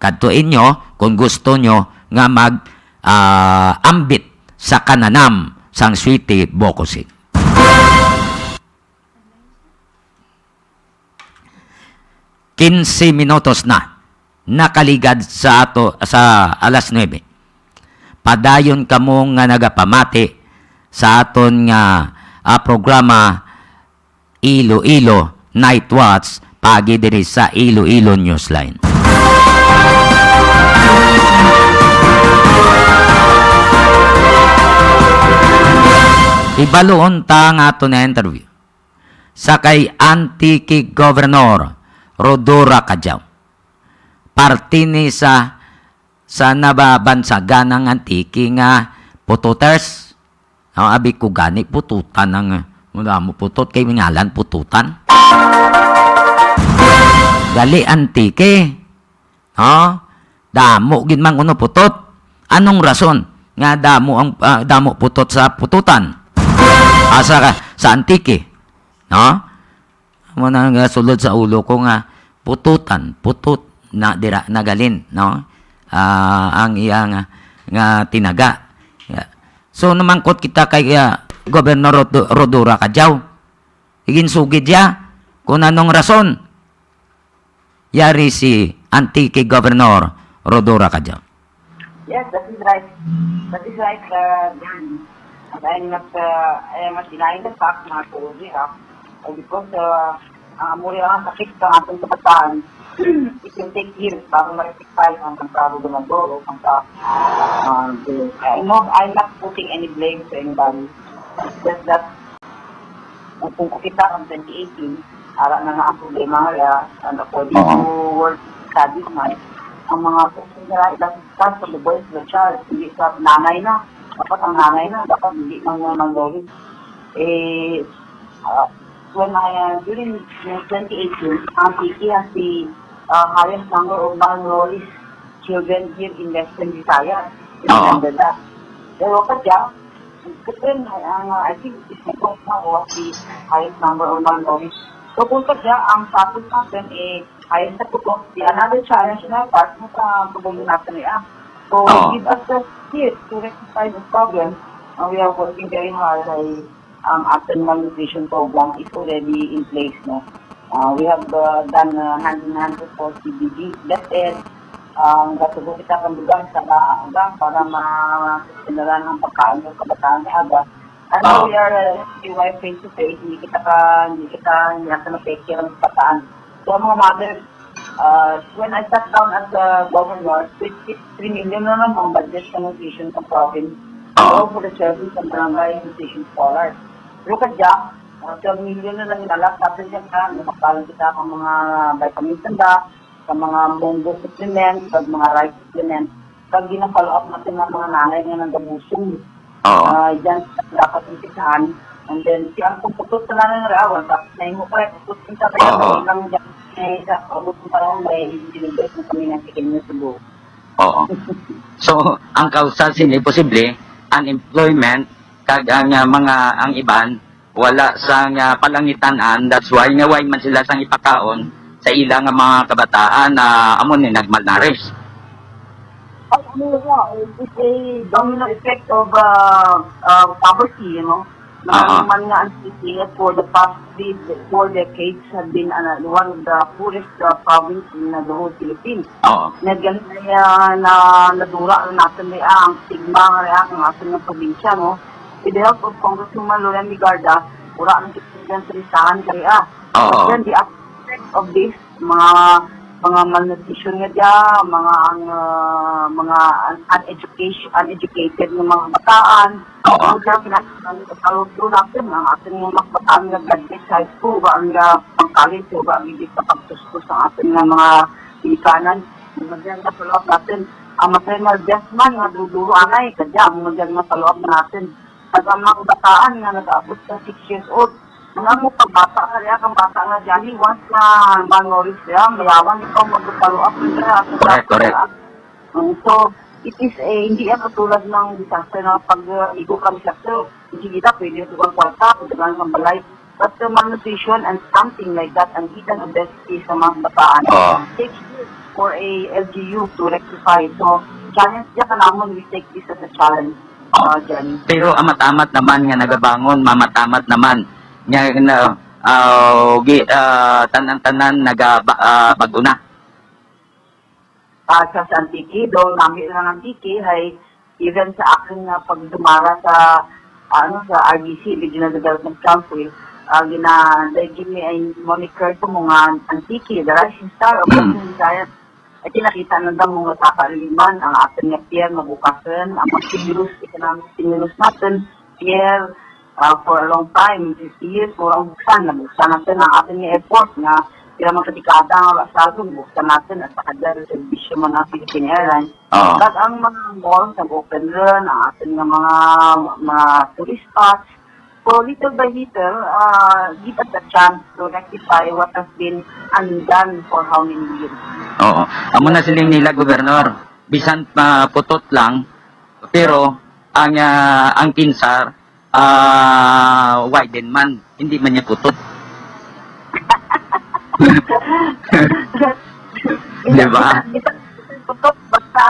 kadtuin nyo kung gusto nyo nga ambit sa kananam sang Sweetie Buko Shake. Quince minutos na nakaligad sa alas 9. Padayon kamo nga nagapamati sa aton nga programa Iloilo Night Watch pagi diri sa Iloilo Newsline. Ibaloon ta nga ato na interview sa kay Antique Governor Rodora Cajao. Parte ni sa nababansagan ng Antique nga pututers, Abi ko gani pututan ang wala mo putot kay ngalan pututan. Gali antike. Damo gid man kuno putot. Anong rason nga damo ang damo putot sa pututan? Asa ka sa antike. Mo na nga sulod sa ulo ko nga pututan, putot na dira nagalin, ang iyang nga tinaga. So namangkot kita kay Gobernador Rodora Kadyaw. Higin sugid ya kung anong rason yari si antike Governor Rodora Kadyaw. Yes, that is right. That is right, Dan. And I am not denying the fact na ito because muli ang sakit sa ating kabataan, it will take years para ma-rectify ang Gobernador o I'm not putting any blame to anybody. It's just that kung kita ang 2018, ara na nga ang problema kaya and according to world studies na, ang mga nila ilang start from the boys to the child, hindi sa nanay na. Dapat ang nanay na, dapat hindi nang lori. When during 2018, ang Tiki has the highest number of malnourished children here in Western Visayas. Remember that. Pero kadya, I think it's because now was the highest number of malnourished. So kung kadya, ang status natin highest na po, the another challenge na part mo sa problema natin So give us the skills to rectify this problem. We are working very hard. Ang ating malnutrition program is already in place. We have done hand-in-hand for CBG. DepEd, gatubo kita kandugan sa hanggang para ma-sinaran ang pagkain ng kabataan na aga. And we are face-to-face, hindi kita na-take care ng kabataan. So mga mothers, when I sat down as the governor, 3 million na naman budget sa nutrition sa province. All for the service ng barangay nutrition scholars. Look at that, 12 million na lang inalak natin dyan ka, napakalan kita ng mga vitamins tanda, sa mga bongo supplements, sa mga rice supplements, pag ginapollow up natin ng mga nanay nga ng gabusong. Diyan dapat impisahan. And then, siya kung putot na lang ng rawan, tapos na yung mukha, putot yung tatay, lang dyan, sa abot ng parang may dinibet na kami ng sikin na subo. So, ang kausa sini posible, unemployment, kag ang ang iban wala sa palangitan-an, that's why nga why man sila sang ipakaon sa ilang mga kabataan na amon ni nagmalnourished. It's a domino effect of poverty, Man nga ang Pilipinas for the past 4 decades have been one of the poorest province in the whole Philippines. Nagganit na nadura natin ang stigma ng ating probinsya, With the help of Congresswoman Loren Ligarda, ura ang kitigan sa listahan kaya. Then the aspect of this, mga malnutrition nga dyan, mga uneducated ng mga bataan, kalutro natin ang ating mga bataan nga graduate high school, ba ang pang-college, ba ang hindi sa pagtustos ang ating mga pilikanan. Magyan na follow-up natin. Ang maternal death man, nga duduro anay, kadya, ang magyan na follow-up natin. At ang mga bataan nga nag-abot sa 6 years old, mga mo pagbata ka rin, ang bata nga dyan, once na malnourished siya, mayawan ikaw mag-follow up nila. Correct. So, it is hindi yan katulad ng disaster na pag-igo ka disaster, hindi kita pwede ito kang kwarta, pwede kang kambalay. But the malnutrition and something like that, ang hidden obesity sa mga bataan, takes years for a LGU to rectify. So, challenge dyan ka naman, we take this as a challenge. Pero amat-amat naman nga nagabangon, mamatamat naman nga tanan-tanan nagabago na. Sa Antiki, doon namin lang ang Antiki, ay even sa akin na pagdumara sa RDC, Regional Development Council, they give me a moniker ko mga Antiki, the Rising Star of Western Visayas. At nakita na daw mga kakaliman, ang ating Pierre mabukasan, ang economic stimulus natin, Pierre, for a long time, 50 years, murang buksan natin ang ating effort na Kaya mga katikada sa buksan natin at saka dahil servisyo mo ng Philippine Airlines. Oo. At ang mga malls, nag-open rin, ang ating mga tourist spots. So little by little, give us a chance to rectify what has been undone for how many years. Oo. Amo na siling nila, Gobernador. Bisan pa putot lang, pero ang pinsar, widen man, hindi man niya putot. Di ba? Basta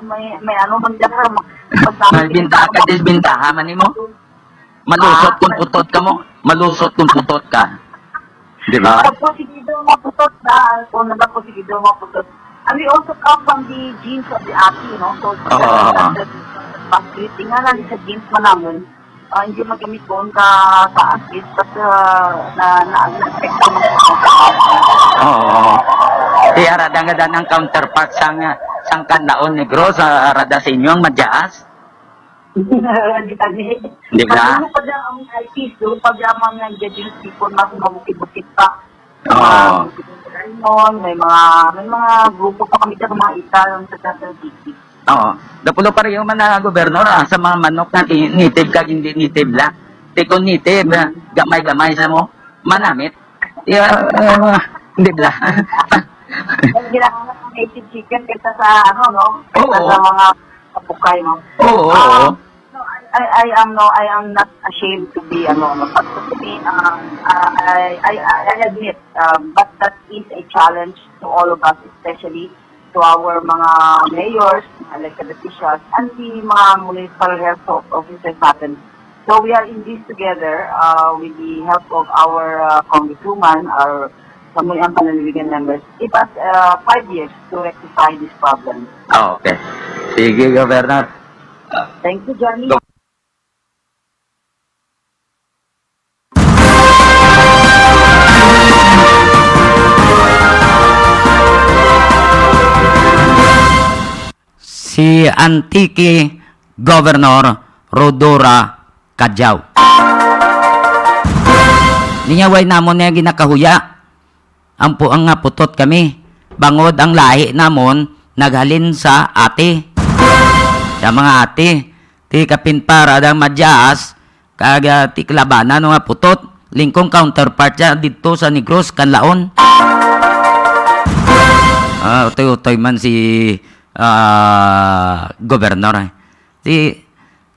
may ano man dyan. May bintaha ka, disbintaha man mo. Malusot kung putot ka mo. Malusot kung putot ka. Di ba? Posigido maputot na, kung nagposigido maputot. And we also come from the genes of the ati, no? So, pag-greeting nga lang sa genes mo namin, hindi magamit doon ka sa athlete, but na-expect mo Oo. Kaya rada nga dan ang counterpart sang kanlaon negro sa rada sa inyo ang madyaas. Di ba? Pag pa dyan ang IPs, doon pa dyan mga judging people na kumabukit-bukit pa. Oo. May mga grupo pa kami dyan, mga italong sa Central District. Oo. Dapulo pareho man na gobernador sa mga manok na native kag hindi native la. Di kung native, gamay-gamay sa mo, manamit. Hindi ba? Ang ginagawa ng native chicken kaysa sa kaysa Oo. sa mga kapukay, no? Oo. No, I am not ashamed to be I admit, but that is a challenge to all of us, especially to our mga mayors, elected officials, and the mga municipal health officers natin. So we are in this together with the help of our congresswoman, our Samuyang Panliligan members. It has 5 years to rectify this problem. Okay. Sige, Gobernador. Thank you, Johnny. Si Antique Governor Rodora Cadiao. Niyaway namon na ginakahuya. Ang nga putot kami. Bangod ang lahi namon naghalin sa ate. Sa mga ate. Ti kapinpara dang madyaas. Kaga ti klabanan nga putot. Lingkong counterpart siya dito sa Negros Kanlaon. Utoy-utoy man si gobernador. Si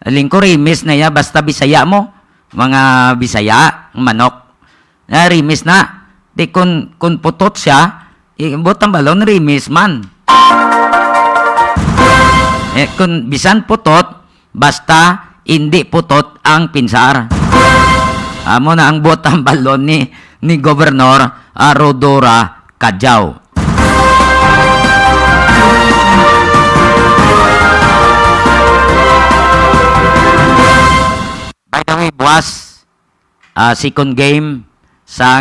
lingko rimis na ya basta Bisaya mo. Mga Bisaya, manok. Rimis na. Di kun putot siya, ibot ang balon rimis man. Kung bisan putot, basta hindi putot ang pinsar. Amo na ang botang balon ni Gobernador Rodora Cadiao. By the way, buwas, second game sa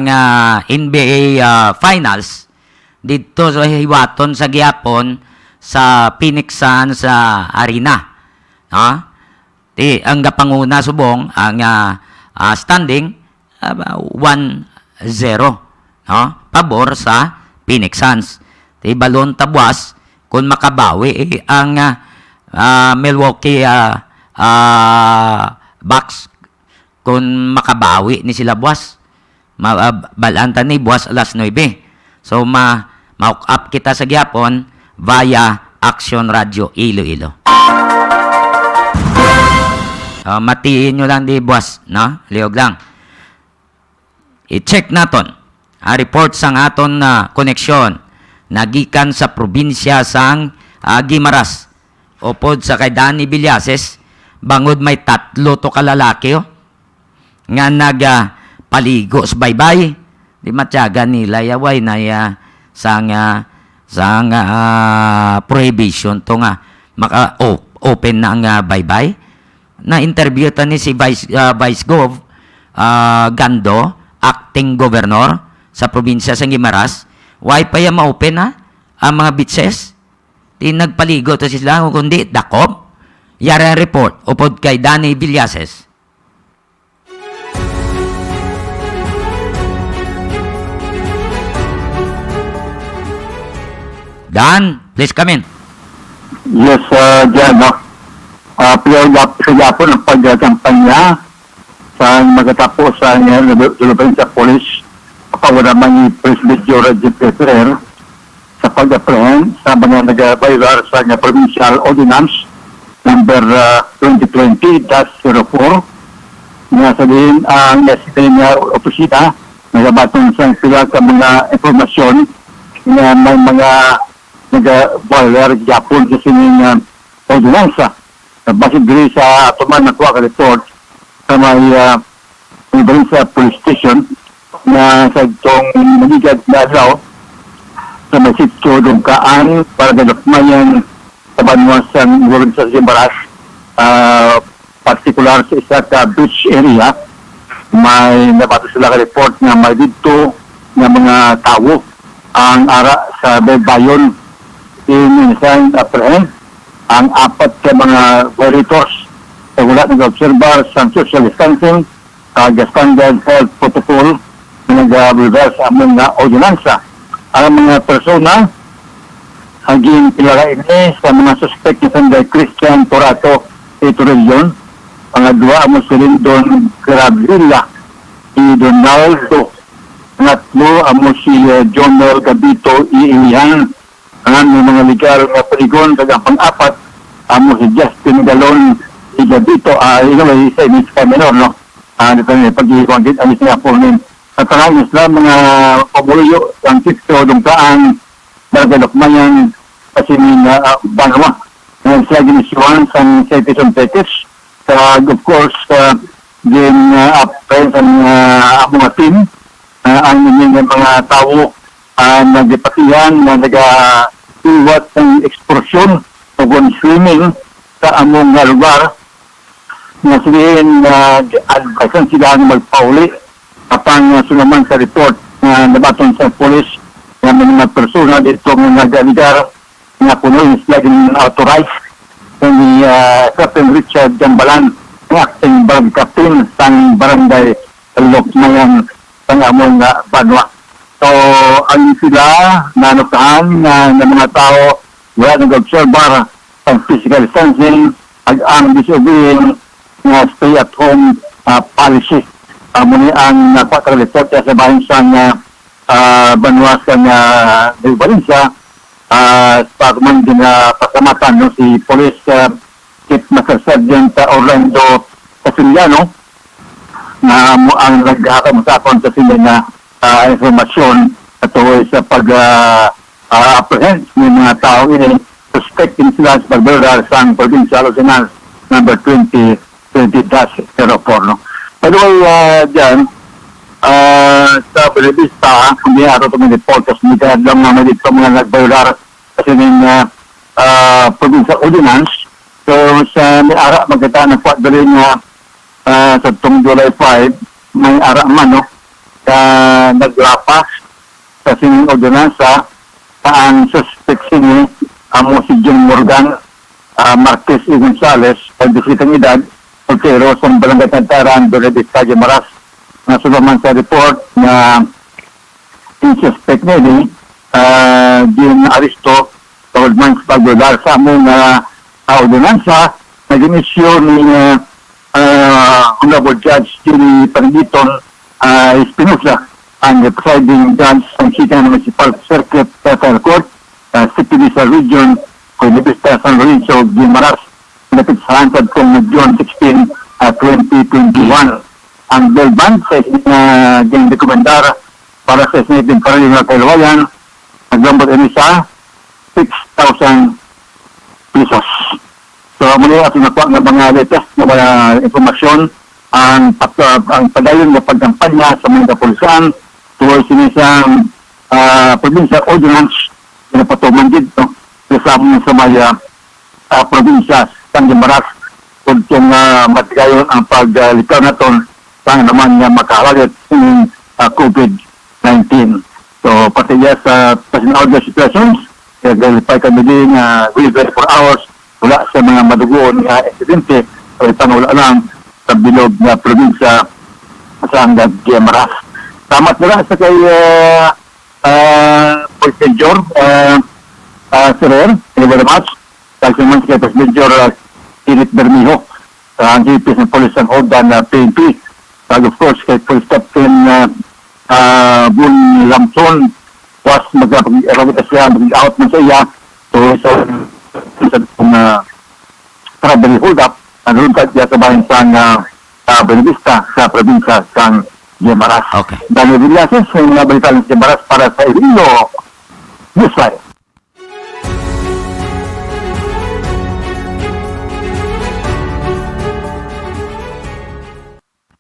NBA Finals dito sa Hiwaton sa Giapon sa Phoenix Suns Arena. Ang kapanguna subong ang standing 1-0 pabor sa Phoenix Suns. Balon tabwas kung makabawi ang Milwaukee Bucks kung makabawi ni sila buwas. Balanta ni buwas alas 9. So ma-hook up kita sa Giapon via Action Radio Iloilo. Matiin nyo lang di buwas, no? Liog lang. I-check naton. Report sang aton na koneksyon nagikan sa probinsya sang Guimaras. Upod sa kay Danny Villases, bangod may 3 to kalalaki nga paligo sa baybay. Di matyaga nila yaway na sang prohibition to nga open na ang baybay. Na-interview ta ni si Vice Gov Gando, acting governor sa probinsya sa Guimaras. Why pa yung ma-open ang mga beaches? Di nagpaligo to sila kundi dakop. Yara report upod kay Danny Villases. Dan, please come in. Yes, Jan, no? Sa Japon ang pagkampanya sa magatapos sa Luluban sa polis kapawaraman ni President Jorge Ferrer sa pag-apprehend sa mga nag-viral sa Provincial Ordinance number 2020-04 na sabihin ang na opisina nagabatong sa sila sa mga informasyon na may mga nag-viral Japon sa sining ordinansa. Base diri sa atuman na kuha ka report sa may sa police station na sa itong magigad na araw sa may sityo Dungkaan para gadokmayan sa banwasan Gurin sa Zimbaras, particular sa isa ka beach area. May nabato sila ka report na may dito na mga tao ang ara sa Bayon in isang apprehend ang apat ka mga violators sa wala nag-obserbar sa social distancing standard health protocol na nag-obserbar sa among na ordinansa. Ang mga persona haging pilara ini sa mga suspect ni Christian Torato ito region. Pangalawa amo si Lindon Gravilla si Donaldo. Pangatlo amo si Jonel Gabito Iilihan. Ang mga legal na paligon kagang pang-apat amo si Justin Galon si Gabito ilaway sa inis ka menor no dito na pag-iwagit anis nga po nin sa tanang isla mga pabuluyo ang sityo Dungkaan Bargalokmayan kasi nga Banawa ng siya ginisuan sa Citizen Package of course din friends ang mga team ang mga tao nagipatihan na nag-iwat ng eksplosyon o swimming sa among lugar na sabihin na advisean sila na magpauli kapang sunaman sa report na nabaton sa polis na mga persona dito ng nag-aligar na puno sila din authorized ni Captain Richard Jambalan ng acting barangay captain sa barangay Lokmayan sa among Banwa. So, ang sila nanukaan ng mga tao wala nag-obserbar ang physical distancing at ang disobeying na stay at home policy. Muli ang napaka-report sa bahin sa Banwa sa Valencia para man din pasamatan no, si Police Chief Master Sergeant Orlando Casiliano na ang nagkakamusapon sa sila na informasyon at sa apprehend ng mga tao ini suspecting sila sa pagberar sa Provincial Ordinance number 2020-04 no. By the way, dyan sa Belevista hindi araw itong report kasi hindi ka lang naman dito mga nagberar kasi ng Provincial Ordinance. So sa may ara magkita na po dali nga sa itong July 5 may ara man no naglapas sa sining ordinansa ang suspect sini amo si John Morgan Marquez y Gonzales ang disitang edad pero sa barangay Tantaran Belevista Guimaras na sulaman sa report na yung suspect nila din aristo tawad man sa pagdodar sa among ordinansa nag-inisyo ni Honorable Judge Tilly Panditon Espinosa ang presiding judge ng City Municipal Circuit Federal Court City Lisa Region Belevista San Lorenzo Guimaras napit sa hantad kong June 16, 2021 ang bail bond sa isang rekomendar para sa isang paraling na kailawayan naglambot ini sa 6,000 pesos. So muli at nakuha ng mga latest na mga informasyon ang padayon na pagkampanya sa mga kapulisan towards sinisang provincial ordinance na patuman dito sa mga probinsya sa Guimaras kung matigayon ang paglikaw na ito sa naman na makakalit ng COVID-19. So pati sa pasinaw situations galipay kami din within 24 hours wala sa mga madugoon na insidente o wala lang sa bilog na probinsya sa Guimaras. Salamat nila sa kay President George Sir, thank you very much. Thank you much kay Major Init Bermijo, ang VP ng Police and Ordan PNP. And of course, kay Police Captain Bun Lamson was mag-out man sa iya. So, sa travel hold up, ano rin kaya kabahin sa Benavista, sa probinsya sa Guimaras. Okay. Daniel Villases, yung mga balita ng Guimaras para sa Iloilo Newsline.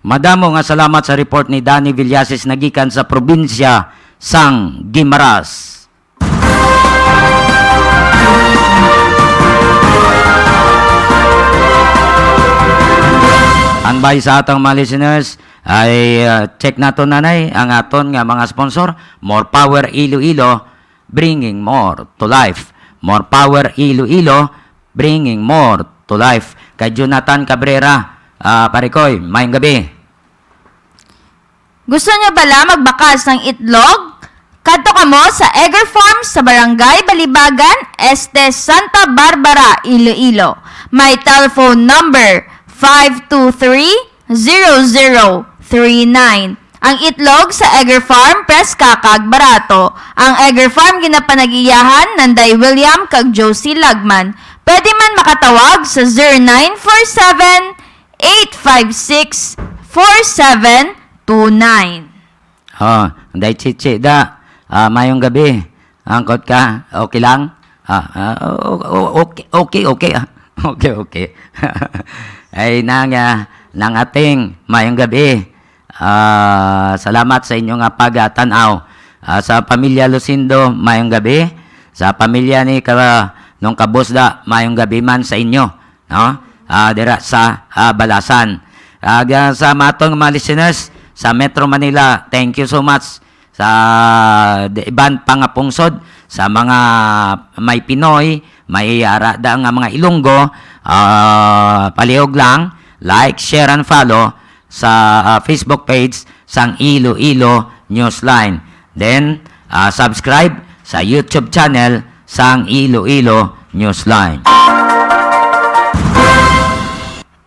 Madamo nga salamat sa report ni Danny Villases nagikan sa probinsya sang Guimaras. Anbay sa atong mga listeners ay check nato nanay ang aton nga mga sponsor. More Power Iloilo, bringing more to life. More Power Iloilo, bringing more to life. Kay Jonathan Cabrera, Parikoy, mayong gabi. Gusto nyo bala magbakas ng itlog? Kadto ka mo sa Egger Farm sa Barangay Balibagan, Este Santa Barbara, Iloilo. May telephone number 523-0039. Ang itlog sa Egger Farm, preska kag barato. Ang Egger Farm ginapanagiyahan ng Day William kag Josie Lagman. Pwede man makatawag sa 0947-856-4729. Anday chichi da. Mayong gabi. Angkot ka. Okay lang? Okay. Okay. Ay nang ating mayong gabi. Salamat sa inyong pag-tanaw. Sa pamilya Lucindo, mayong gabi. Sa pamilya ni nung kabusda, mayong gabi man sa inyo. No? Dira sa Balasan. Sa matong mga listeners sa Metro Manila, thank you so much sa iban pangapungsod sa mga may Pinoy, may arada nga mga Ilonggo. Palihog lang, like, share, and follow sa Facebook page sang Iloilo Newsline. Then, subscribe sa YouTube channel sang Iloilo Newsline.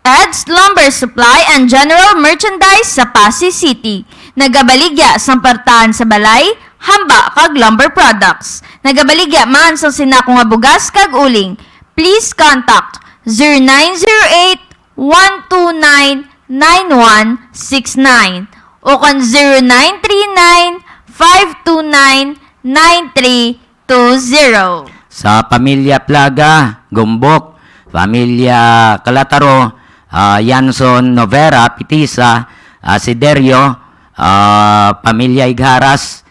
Ed's Lumber Supply and General Merchandise sa Pasig City. Nagabaligya sa pertahan sa balay, hamba kag lumber products. Nagabaligya man sa sinako nga bugas kag uling. Please contact 0908-129-9169 o kan 0939-529-9320. Sa pamilya Plaga, Gumbok, pamilya Calataro, Yanson Novera, Pitisa, Siderio, pamilya Igharas,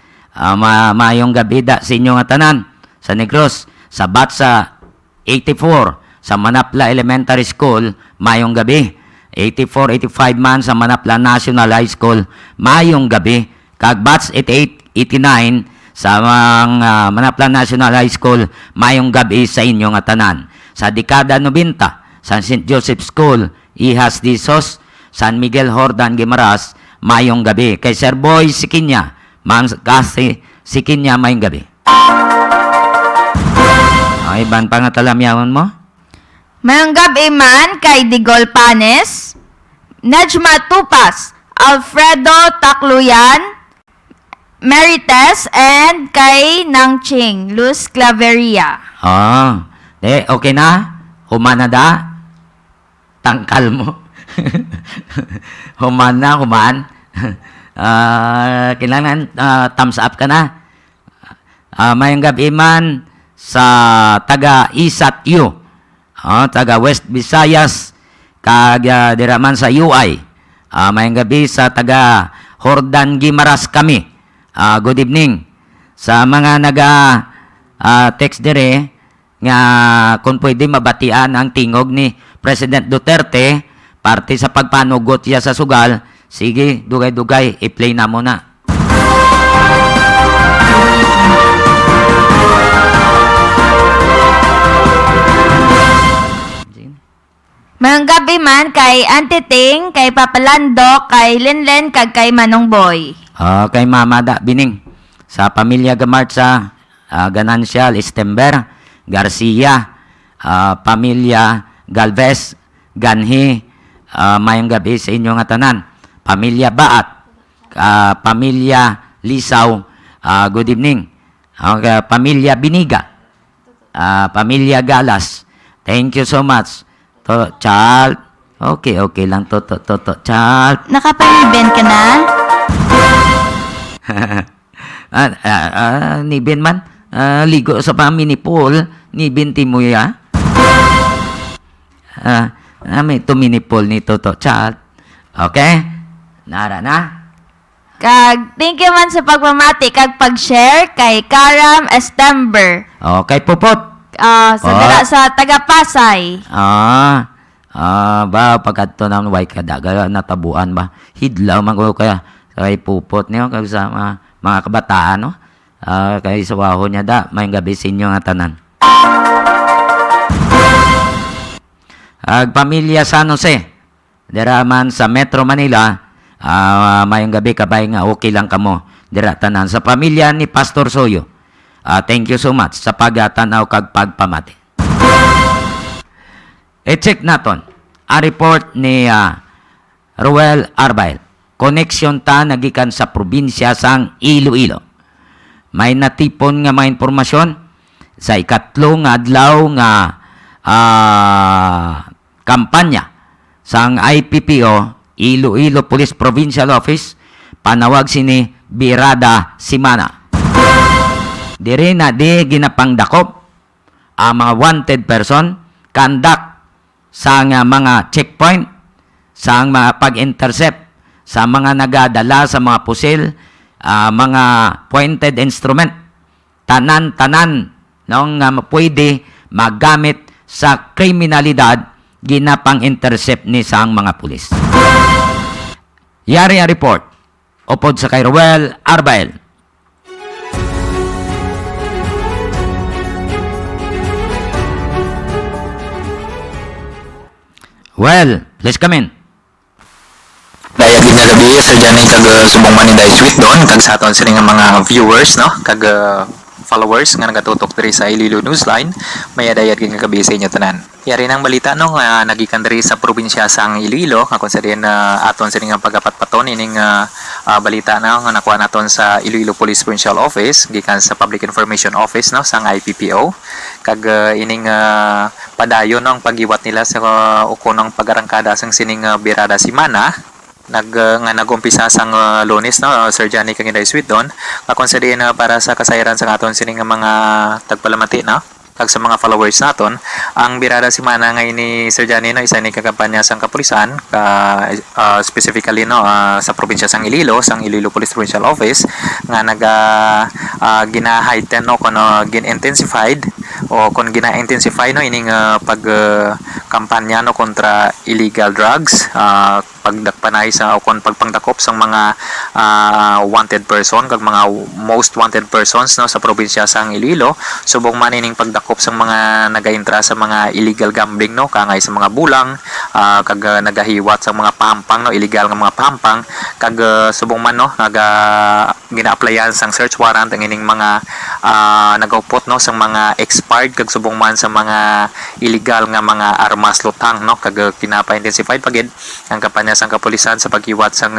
mayong gabi da sa inyong tanan, sa Negros, sa Batsa 84, sa Manapla Elementary School, mayong gabi. 84-85 man sa Manapla National High School, mayong gabi. Kag Bats 88-89 sa Manapla National High School, mayong gabi sa inyong tanan. Sa dekada 90, sa St. Joseph School, Ihas Disos, San Miguel Hordan, Guimaras, mayong gabi. Kay Sir Boy Sikinya, kasi Sikinya, mayong gabi. Okay, ban pangatalamiyawan mo? Mayang gabi man kay Digol Panes, Nejma Tupas, Alfredo Tacluyan, Marites, and kay Nangching, Luz Claveria. Okay na? Humana da? Tangkal mo. Human. Kailangan thumbs up ka na. Mayang gabi man sa taga Isat U. Taga West Visayas, kag diraman sa UI. Mayang gabi sa taga Hordan Guimaras kami. Good evening. Sa mga text dire nga kung pwede mabatian ang tingog ni President Duterte parte sa pagpanugot siya sa sugal, sige, dugay-dugay, i-play na mo na. Mayang gabi man kay Auntie Ting, kay Papalando, kay Lenlen, kag kay Manong Boy. Kay Mama da Bining. Sa pamilya Gamartsa, Ganancial, Istember, Garcia, pamilya Galvez, Ganhi, mayong gabi sa inyo nga tanan. Pamilya Baat, pamilya Lisaw, good evening. Okay, pamilya Biniga, pamilya Galas, thank you so much. Child, okay lang to, child. Nakapaniben ka na? Nibin man, ligo sa mini pool, nibin mo ya. May mini pool ni Toto, child. Okay? Nara na. Kag, thank you man sa pagmamati kag pag-share kay Karam Estember. Okay, Pupot. Sa dala sa taga-Pasay. Ba, pagkadto naman, way kadaga, natabuan ba? Hidlaw man ko kaya, kay Pupot niyo, kag sa mga kabataan, no? Kay sa waho niya da, may gabi sa inyo nga tanan. Pamilya San Jose, dira man sa Metro Manila, mayong gabi kabay nga okay lang kamo dira tanan sa pamilya ni Pastor Soyo. Thank you so much sa pagtanaw kag pagpamati. I-check naton ang report ni Ruel Arbail. Connection ta nagikan sa probinsya sang Iloilo. May natipon nga mga impormasyon sa ikatlong adlaw nga kampanya sang IPPO Iloilo Police Provincial Office, panawag sini Birada Simana. Diri na di ginapangdakop ang mga wanted person, kandak sa mga checkpoint, sa mga pag-intercept, sa mga nagadala sa mga pusil, mga pointed instrument, tanan-tanan nung pwede magamit sa kriminalidad, ginapang-intercept ni sang mga pulis. Yari ang report. Upod sa kay Ruel Arbail. Well, please come in. Daya gid nga gabi Sir Johnny kag subong man ni sweet doon kag sa aton sila nga mga viewers no kag followers nga nagatutok diri sa Iloilo Newsline, may dayat gid nga gabi sa inyo tanan. Yari nang balita no nga nagikan diri sa probinsya sang Iloilo nga kung sa din aton sila nga pagapatpaton ining balita na nga nakuha naton sa Iloilo Police Provincial Office gikan sa Public Information Office no sang IPPO kag ining padayon no ang pagiwat nila sa ukunong pag-arangkada sang sining Birada Simana nga nagumpisa sang Lunes no Sir Johnny kag inday sweet doon kakon sa din para sa kasayran sa aton sining mga tagpalamati no kag sa mga followers naton ang Birada Simana nga ni Sir Johnny no isa ni kakampanya sang kapulisan specifically no sa probinsya sang Iloilo sang Iloilo Police Provincial Office nga gina-heighten no kuno gin-intensified o kun gina-intensify no ining pag kampanya no kontra illegal drugs pagdakpanay sa o kon pagpangdakop sa mga wanted person kag mga most wanted persons no sa probinsya sang Iloilo subong man ining pagdakop sa mga nagaintra sa mga illegal gambling no kangay sa mga bulang kag nagahiwat sa mga pampang no illegal nga mga pampang kag subong man no gina-applyan sang search warrant ang ining mga nagaupot no sa mga expired kag subong man sa mga illegal nga mga armas lutang no kag kinapa-intensified pagid ang kampanya sang kapulisan sa paghiwat sang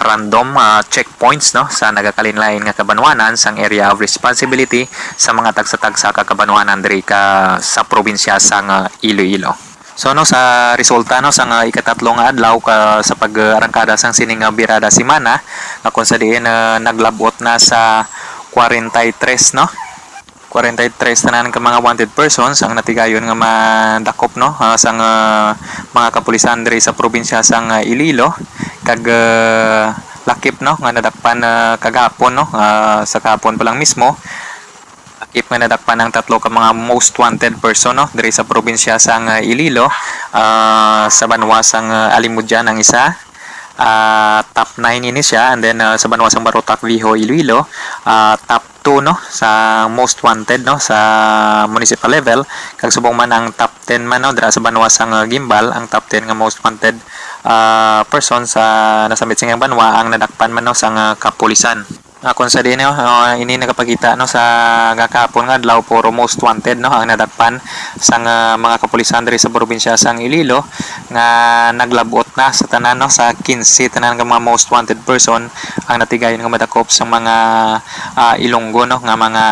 random checkpoints no sa nagakalinlain nga kabanwanan sang area of responsibility sa mga tagsa-tagsa kabanwanan diri sa probinsya sang Iloilo. So no sa resulta no sang ikatatlong adlaw sa pag-arangkada sang sining Birada Simana kung sa diin naglabot na sa 43 no 43 tanan ka mga wanted persons ang natigayon nga madakop no sang mga kapulisan diri sa probinsya sang Iloilo kag lakip no nga nadakpan kagahapon no sa kahapon pa lang mismo lakip nga nadakpan ang tatlo ka mga most wanted person no diri sa probinsya sang Iloilo sa banwa sang Alimudyan ang isa top 9 ini siya and then sa banwa sang Barotac Viho Iloilo top 2 no sa most wanted no sa municipal level kag subong man ang top 10 man no dira sa banwa sang Gimbal ang top 10 nga most wanted person sa nasamit singang banwa ang nadakpan man no sang kapulisan. Kung sa din ini nakapagita no sa gakapon nga adlaw puro most wanted no ang nadakpan sang mga kapulisan diri sa probinsya sang Iloilo nga naglabot na sa tanan no sa 15 tanan nga mga most wanted person ang natigayon nga madakop sa mga Ilonggo no nga mga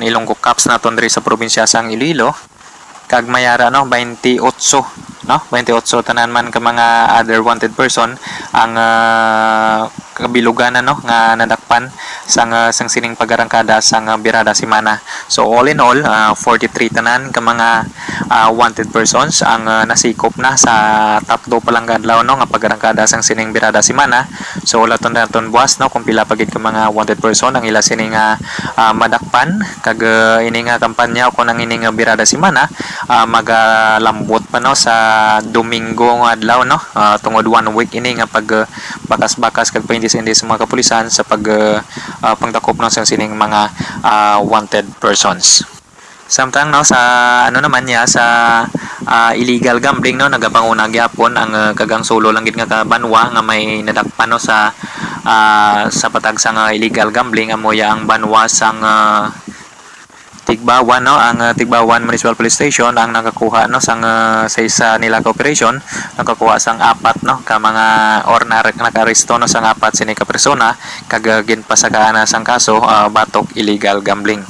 Ilonggo cops naton diri sa probinsya sang Iloilo kag mayara no 28 no 28 tanan man ka mga other wanted person ang kabilugan no nga nadakpan sang sining pagarangkada sang birada simana. So all in all 43 tanan ka mga wanted persons ang nasikop na sa tatlo pa lang kadlaw no nga pagarangkada sang sining birada simana. So laton naton buwas no kung pila pagid ka mga wanted person ang ila sining madakpan kag ini nga kampanya o ang ini nga birada simana magalambot pa no sa Domingo nga adlaw no tungod 1 week ini nga pag bakas-bakas kag hindi sa mga kapulisan sa pagdakop ng sining mga wanted persons. Samtang no sa ano naman niya sa illegal gambling no nagapanguna gyapon ang kagang solo lang gid nga kabanwa nga may nadakpan no sa patag sa illegal gambling amoya ang banwa sang Tigbawan no ang Tigbawan Municipal Police Station ang nakakuha no sang sa isa nila ka operation nakakuha sang 4 no ka mga or nakaresto no sang 4 sini ka persona kag ginpasagaan na sang kaso batok illegal gambling.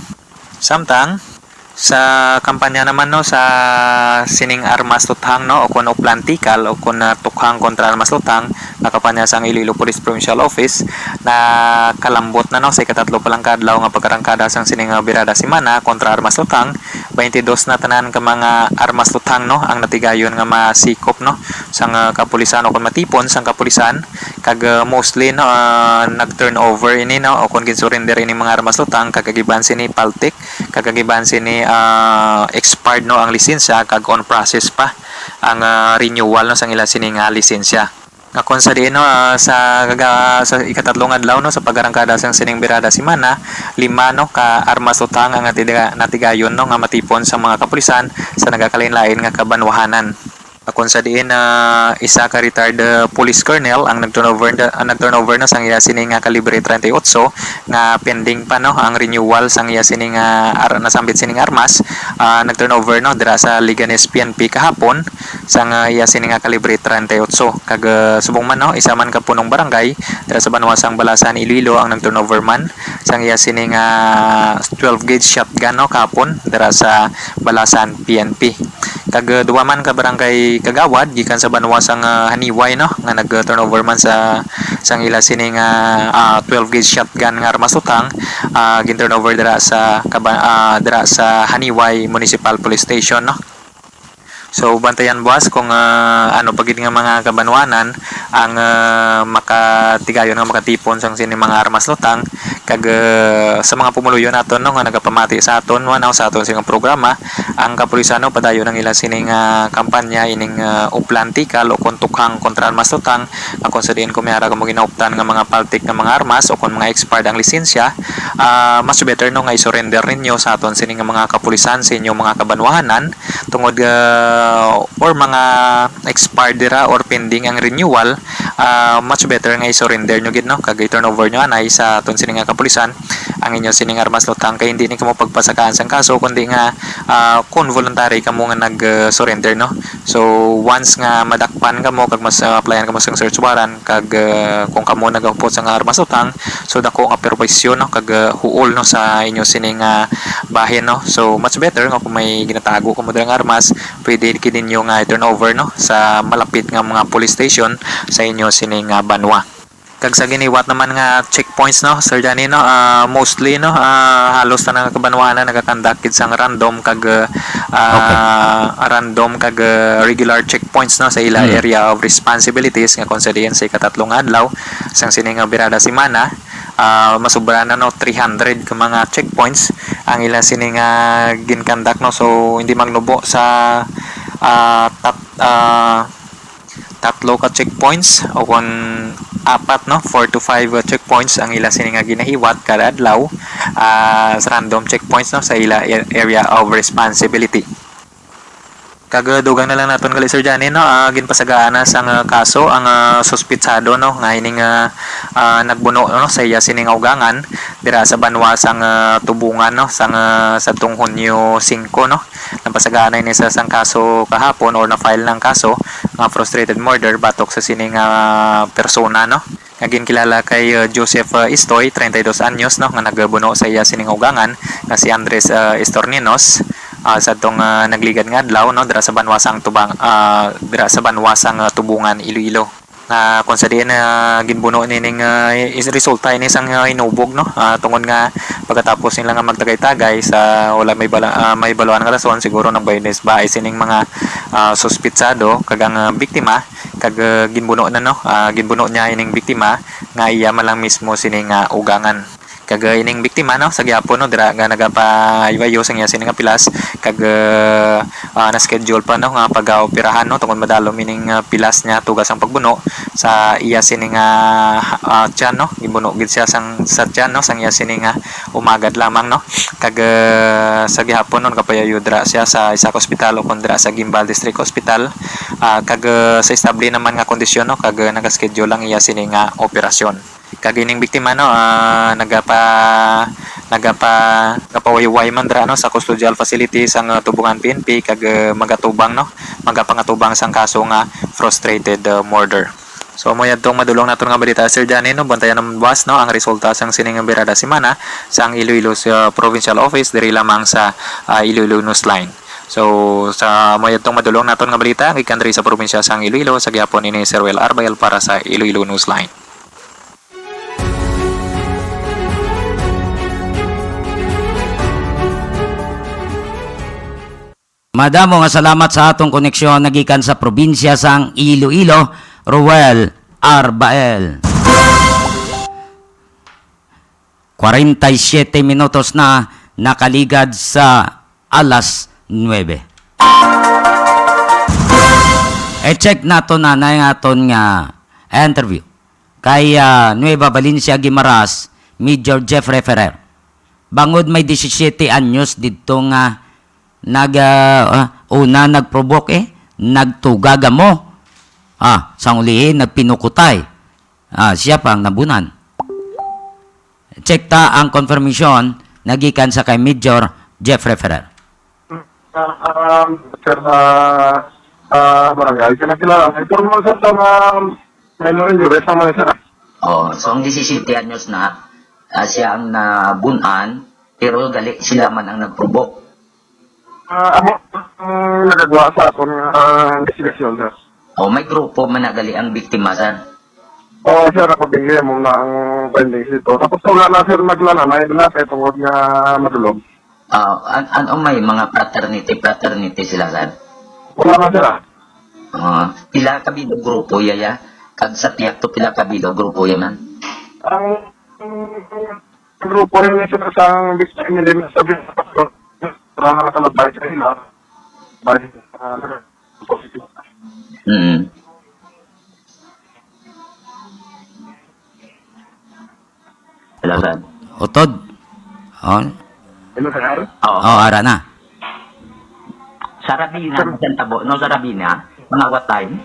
Samtang sa kampanya naman no sa sining armas tuthang no o kun plantikal o kun tukhang kontra armas tuthang na kampanya sang Iloilo Police Provincial Office na kalambot na no sa ikatatlo pa lang kadlaw nga pagkarangkada sang sining birada simana kontra armas tuthang 22 na tanan ka mga armas tuthang no ang natigayon nga masikop no sang kapulisan o kun matipon sang kapulisan kag mostly no nag-turnover ini no o kun ginsurrender ini mga armas tuthang kagagiban sini paltik kagagiban sini expired no ang lisensya kag on process pa ang renewal no sang ila sining lisensya. Kung sa diin no sa ikatatlong adlaw no sa pagarangkada sang sining birada simana 5 no ka armas tuthang ang natigayon no nga matipon sa mga kapulisan sa nagakalain-lain nga kabanwahanan. Kung sa diin isa ka retired police colonel ang nag-turnover na sang iya sining kalibre 38 nga pending pa no ang renewal sang iya sining nasambit sining armas nag-turnover no dira sa Liganes PNP kahapon sang iya sining kalibre 38 kag subong man no isa man ka punong barangay dira sa Banwasang Balasan Iloilo ang nag-turnover man sang iya sining 12 gauge shotgun no kahapon dira sa Balasan PNP kag duwa man ka barangay kagawad gikan sa Banwasang Haniway no nga nag-turnover man sa sang ila sining 12 gauge shotgun nga armas tuthang gin-turnover dira sa Haniway Municipal Police Station no. So bantayan buwas kung ano pagid nga mga kabanwanan ang makatigayon nga makatipon sang sini mga armas tuthang kag sa mga pumuluyo naton no nga nagapamati sa aton wanaw sa aton sing programa ang kapulisan no padayon ang ila sining kampanya ining uplantikal o kun tukhang kontra armas tuthang kung sa diin kumiyara kamo ginauptan nga mga paltik nga mga armas o kun mga expired ang lisensya mas better no nga i-surrender ninyo sa aton sining mga kapulisan sa inyo mga kabanwahanan tungod or mga expired dira or pending ang renewal much better nga i-surrender nyo gid no kag i-turnover nyo anay sa aton sining kapulisan ang inyo sining armas tuthang kay hindi ni kamo pagpasakaan sang kaso kundi nga kung voluntary kamo nga nag-surrender no. So once nga madakpan kamo kag mas applyan kamo sang search warrant kag kung kamo nagahupot sang armas tuthang so dako nga perwisyon no kag huol no sa inyo sining bahin no. So much better nga kung may ginatago kamo dirang armas pwede kininyo nga i-turnover no sa malapit nga mga police station sa inyo sining banwa. Kag sa giniwat naman nga checkpoints no Sir Danny no mostly no halos na kabanwanan nagakandak kid sang random kag regular checkpoints no sa ila area of responsibilities nga konsidiyan sa ikatatlong adlaw sang sining birada simana masubra na no 300 ka mga checkpoints ang ila sining ginkandak no so hindi magnubo sa tatlo ka checkpoints o kung 4 no 4 to 5 checkpoints ang ila sining ginahiwat kada adlaw sa random checkpoints no sa ila area of responsibility. Kagadugang na lang naton gali Sir Johnny no, ginpasagaan na sang kaso ang suspitsado no nga ining nagbuno no sa iya sining ugangan dira sa banwasang tubungan no sang sadtong Hunyo 5 no. Napasagaan na ini sa sang kaso kahapon or na file ng kaso nga frustrated murder batok sa sining persona no. Nga kilala kay Joseph Istoy, 32 anyos no, nga nagbuno sa iya sining ugangan nga si Andres Estorninos. Sa tong nagligad nga adlaw no dira sa banwasang dira sa banwasang tubungan Iloilo na kung sa diin ginbuno nining resulta ini sang inubog no tungod nga pagkatapos nila nga magtagay-tagay sa wala may baluan nga rason siguro nang baynes ba sining mga suspitsado kagang biktima kag ginbuno na no ginbuno niya ining biktima nga iya malang mismo sining ugangan kag ining biktima no sa gyapon no dira nga nagapaiwayo sang iya sining pilas kag na schedule pa no nga pag-operahan no tungod madalo mining pilas niya tugas ang pagbuno sa iya sining tiyan no gibuno gid siya sang sa tiyan no sang iya sining umagad lamang no kag sa gyapon no kapayayo dira siya sa isa ka ospital o kon dira sa Gimbal District Hospital kag sa estable naman nga kondisyon no kag naka-schedule lang iya sining operasyon kag ining biktima no nagapawayway man dra no sa custodial facility sang tubungan PNP kag magatubang magapangatubang sang kaso nga frustrated murder. So mo yadtong madulong naton nga balita Sir Johnny no bantayan naman buwas no ang resulta sang sining birada semana sang Iloilo Provincial Office diri lamang sa Iloilo Newsline. So sa mo yadtong madulong naton nga balita gikan diri sa probinsya sang Iloilo sa gyapon ini Sir Wel Arbel para sa Iloilo Newsline. Madamo nga salamat sa atong koneksyon nagikan sa probinsya sang Iloilo, Ruel Arbael. 47 minutos na nakaligad sa alas 9. E-check nato na yung aton nga interview kay Nueva Valencia Guimaras, Major Jeffrey Ferrer. Bangod may 17 anyos dito nga una nagprovoke nagtugaga mo sang ulihin nagpinukutay siya pang nabunan. Check ta ang confirmation nagikan sa kay Major Jeffrey Ferrer. Sir, barangay kinakilala ito mo sa mayroon yung resa mo sir. So ang 17 anyos na siya ang nabunan pero gali sila man ang nagprovoke. Ako nagagawa sa akong investigation, sir. May grupo man nagali ang biktima, sir. Sir, ako bigyan mo na ang findings ito. Tapos wala na, sir, naglananay na sa itong huwag nga madulog. Ano may mga fraternity sila, sir? Wala na, sir. Pila kabilo grupo, yaya? Kag sa tiyak to, pila kabilo grupo, yaman? Ang grupo rin sir sa biktima nila sa biktima. Para nakatalabay sa ila. Balik positive. Hello, sir. Utod? Hello, sir. Ara na. Sa Rabina, tabo. No, sa Rabina, mga what time?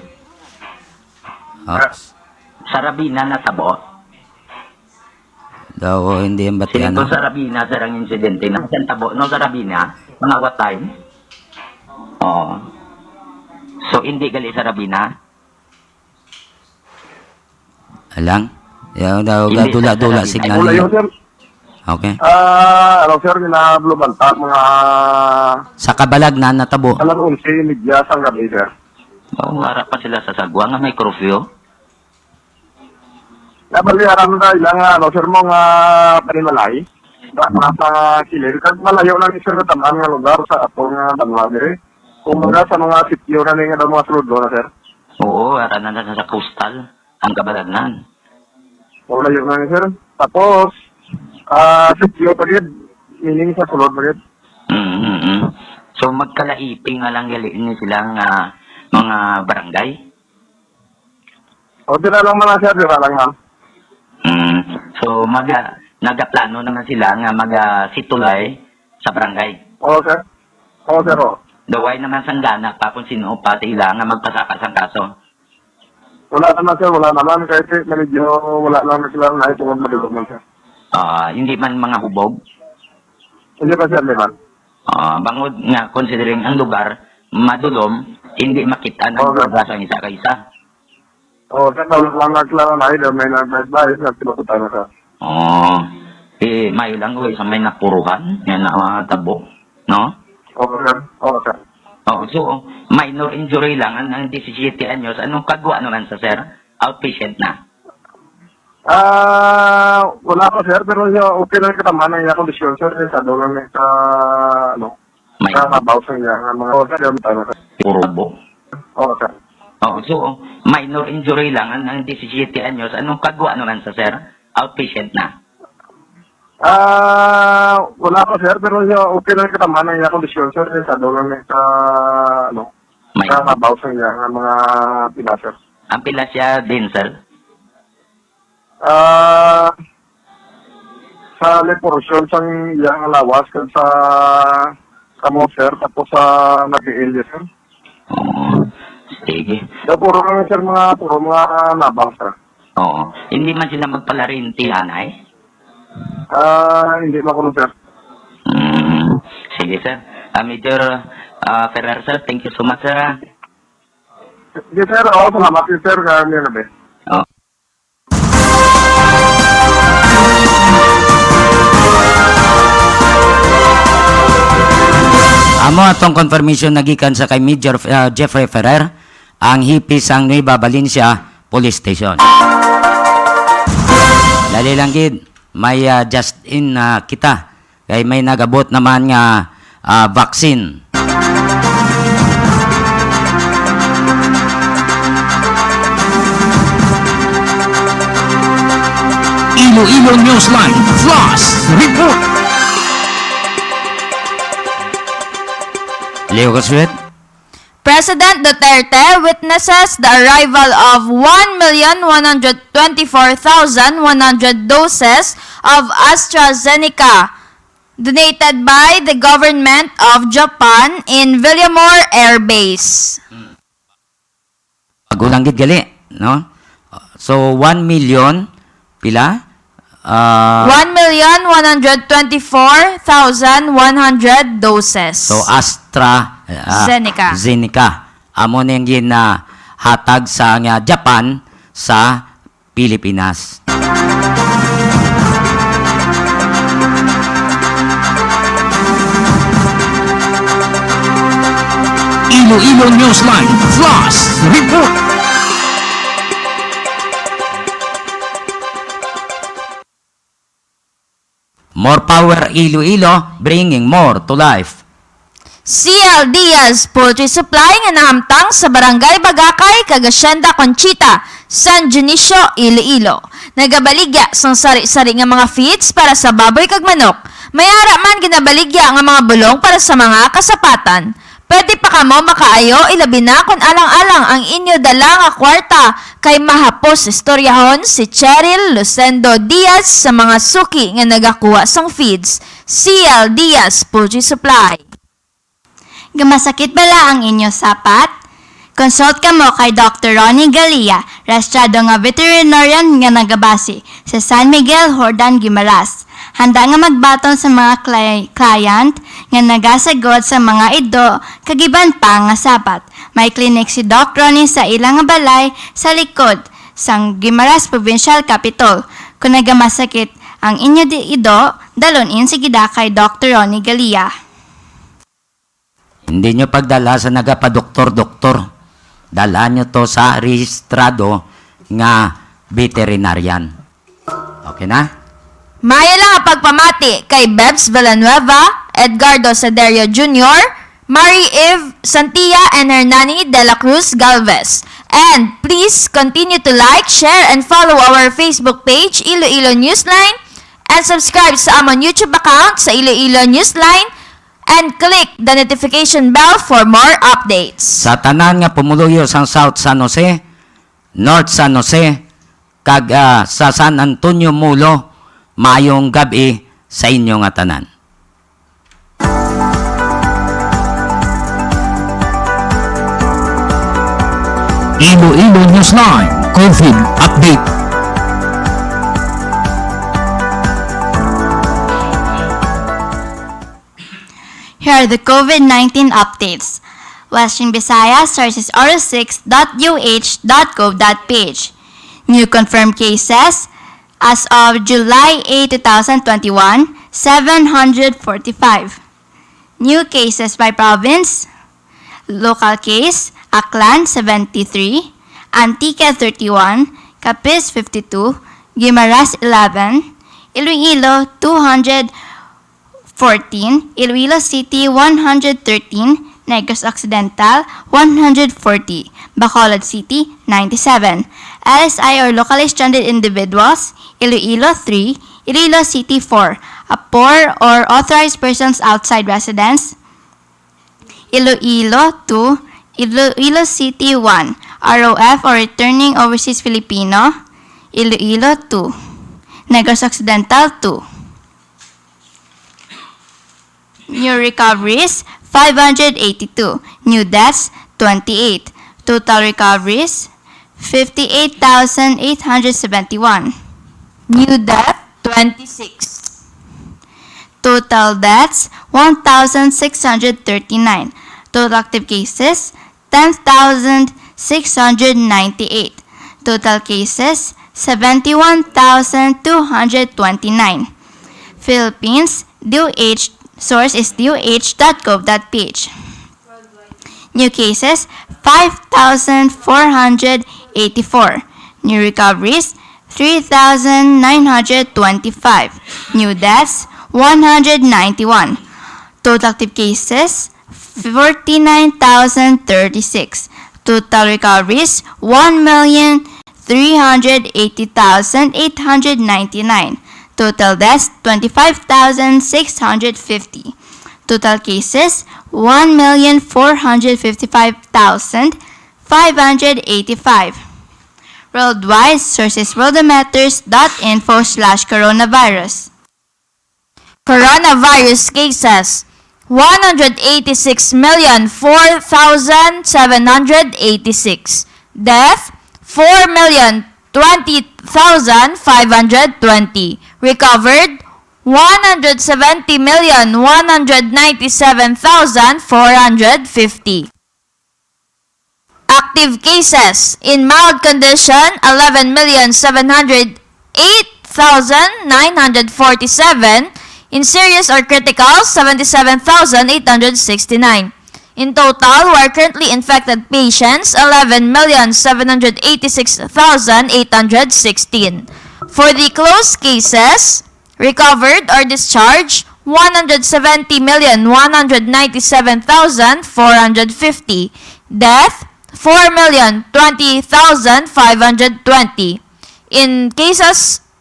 Sa Rabina na tabo. Daw, hindi yung batian. Sino sa Rabina, sir, ang insidente na tabo. No, sa Rabina, mga what time? So, hindi gali sa Rabina? Alang? Yaw daw, dula-dula signal. Wala yun, sir. Okay. Sir, ginablubantak mga... Sa Kabalag na natabo. Alas 11, media sang gabi, sir. Harap pa sila sa Sagwa nga may curfew. Nabaliharan na ilang, sir, mga panimalay. Nasa kilid. Kag malayo lang sir na tamaan nga lugar sa atong Banwagere. Kung mga sa mga sityo na nga mga sulod na, sir. Oo, aranan na sa coastal. Ang Kabalagnan. Malayo na sir. Tapos, sityo pa rin. Meaning sa sulod pa rin. So, magkalaiping nga lang galiin silang mga barangay? O, dira lang man sir, dira lang man. So, nagaplano naman sila nga mag-situlay sa barangay? Oo, sir. Oo, sir. Daway naman sang gana pa kung sino pa sila nga magpasaka sang kaso. Wala naman sir, wala naman. Kahit medyo wala naman sila na ito kung madulungan sir. Hindi man mga hubog. Hindi pa sir, naman. Bangod nga considering ang lugar madulom, hindi makita ng Okay. progress ang isa ka isa. Sir, lang nagklaro na ito. May nag-advise na tinututan na sir. May lang ko sa may napuruhan, yan na mga tabo, no? Oo sir. Sir. So, minor injury lang, ang 17 anyos, anong kagwa naman sa sir? Outpatient na. Wala pa sir, pero okay lang katamanan niya kondisyon sir. Sa doon lang sa, May kakabaw sa niya. Mga sir, yung tanong sir. purubo. Sir. So, minor injury lang, ang 17 anyos, anong kagwa naman sa sir? Outpatient na. Wala pa sir, pero okay lang katamanan niya kondisyon sir. Sa doon lang sa, May kakabaw sa niya. Mga pinasir. ang pila siya din, sir? Sa leporosyon sang iyang lawas kan sa kamo sir, tapos sa nag-iilya sir. Sige. Puro mga nabang sir. Hindi man sila magpalarinti, anay? Hindi makulong sir. Sige, sir. Major Ferrer, sir, thank you so much, sir. Sige sir, salamat din sir, kami na be. Amo atong confirmation nagikan sa kay Major Jeffrey Ferrer, ang hipis ang Nueva Valencia Police Station. Lali lang gid, may just in kita, kay may nagabot naman nga vaccine. Iloilo Newsline Flash Report. Leo Kaswet. President Duterte witnesses the arrival of 1,124,100 doses of AstraZeneca donated by the government of Japan in Villamore Air Base. Pagulang gid gali, no? So 1 million pila? 1,124,100 doses. So AstraZeneca. Amo ning hatag sa Japan sa Pilipinas. Iloilo Newsline Flash Report. More power Iloilo, bringing more to life. CL Diaz Poultry Supply nga nahamtang sa Barangay Bagakay, Cagacienda Conchita, San Dionisio, Iloilo. Nagabaligya sang sari-sari nga mga feeds para sa baboy kag manok. Mayara man ginabaligya nga mga bulong para sa mga kasapatan. Pwede pa kamo makaayo ilabi na kung alang-alang ang inyo dala nga kwarta kay mahapos istoryahon si Cheryl Lucendo Diaz sa mga suki nga nagakuha sang feeds. CL Diaz Poultry Supply. Gamasakit bala ang inyo sapat? Consult ka mo kay Dr. Ronnie Galia, restrado nga veterinarian nga nagabasi sa San Miguel, Hordan, Guimaras. Handa nga magbaton sa mga client nga nagasagod sa mga ido kagiban pa nga sapat. May clinic si Doc Ronnie sa ilang nga balay sa likod sang Guimaras Provincial Capital. Kung nagamasakit ang inyo di ido, dalonin si gida kay Dr. Ronnie Galia. Hindi nyo pagdala sa nagapadoktor-doktor. Dala nyo to sa rehistrado nga veterinarian. Okay na? Maya lang ang pagpamati kay Bebs Villanueva, Edgardo Cederio Jr., Marie Eve Santia, and Hernani de la Cruz Galvez. And please continue to like, share, and follow our Facebook page, Iloilo Newsline, and subscribe sa among YouTube account sa Iloilo Newsline, and click the notification bell for more updates. Sa tanan nga pumuluyo sang South San Jose, North San Jose, kag sa San Antonio Mulo, mayong gabi sa inyo nga tanan. Iloilo Newsline COVID Update. Here are the COVID-19 updates. Western Visayas sources oro6.uh.gov.ph. New confirmed cases as of July 8, 2021, 745. New cases by province. Local case, Aklan 73, Antique 31, Capiz 52, Guimaras 11, Iloilo 214, Iloilo City 113, Negros Occidental 140, Bacolod City 97, LSI or locally stranded individuals, Iloilo 3, Iloilo City 4, a poor or authorized persons outside residence, Iloilo 2, Iloilo City 1, ROF or returning overseas Filipino, Iloilo 2, Negros Occidental 2. New recoveries, 582. New deaths, 28. Total recoveries, 58,871. New death, 26. Total deaths, 1,639. Total active cases, 10,698. Total cases, 71,229. Philippines, DOH source is DOH.gov.ph. New cases, 5,484. New recoveries, 3,925. New deaths, 191. Total active cases, 49,036. Total recoveries, 1,380,899. Total deaths, 25,650. Total cases, 1,455,585. Worldwide, sources worldometers.info/coronavirus. Coronavirus cases, 186,004,786. Death, 4,020,520. Recovered, 170,197,450. Active cases, in mild condition, 11,708,947. In serious or critical, 77,869. In total, who are currently infected patients, 11,786,816. For the closed cases, recovered or discharged, 170,197,450. Death, 4,020,520.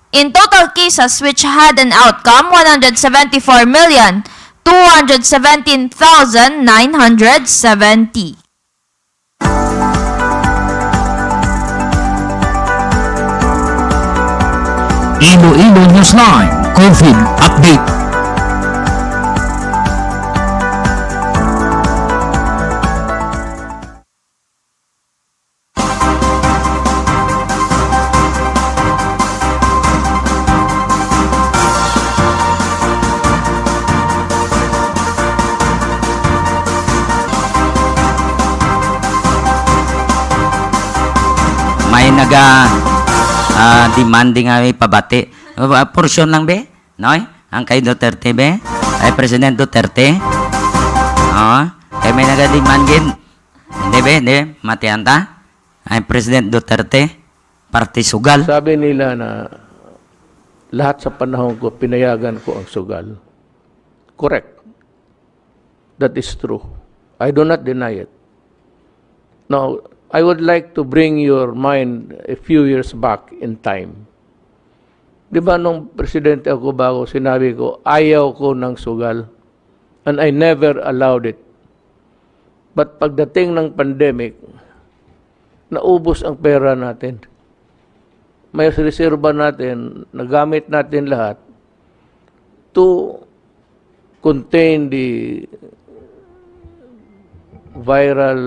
In total cases which had an outcome, 174,217,970. Iloilo Newsline COVID Update. May demanding nga may pabati. Portion lang be? Noy? Ang kay Duterte be? Ay President Duterte? Oo. Kay may naga-demandin. Hindi be? Hindi? Matiyan ta? Ay President Duterte? Parti sugal. Sabi nila na lahat sa panahon ko, pinayagan ko ang sugal. Correct. That is true. I do not deny it. Now, I would like to bring your mind a few years back in time. Di ba nung presidente ako bago, sinabi ko, ayaw ko ng sugal. And I never allowed it. But pagdating ng pandemic, naubos ang pera natin. May reserba natin, nagamit natin lahat to contain the viral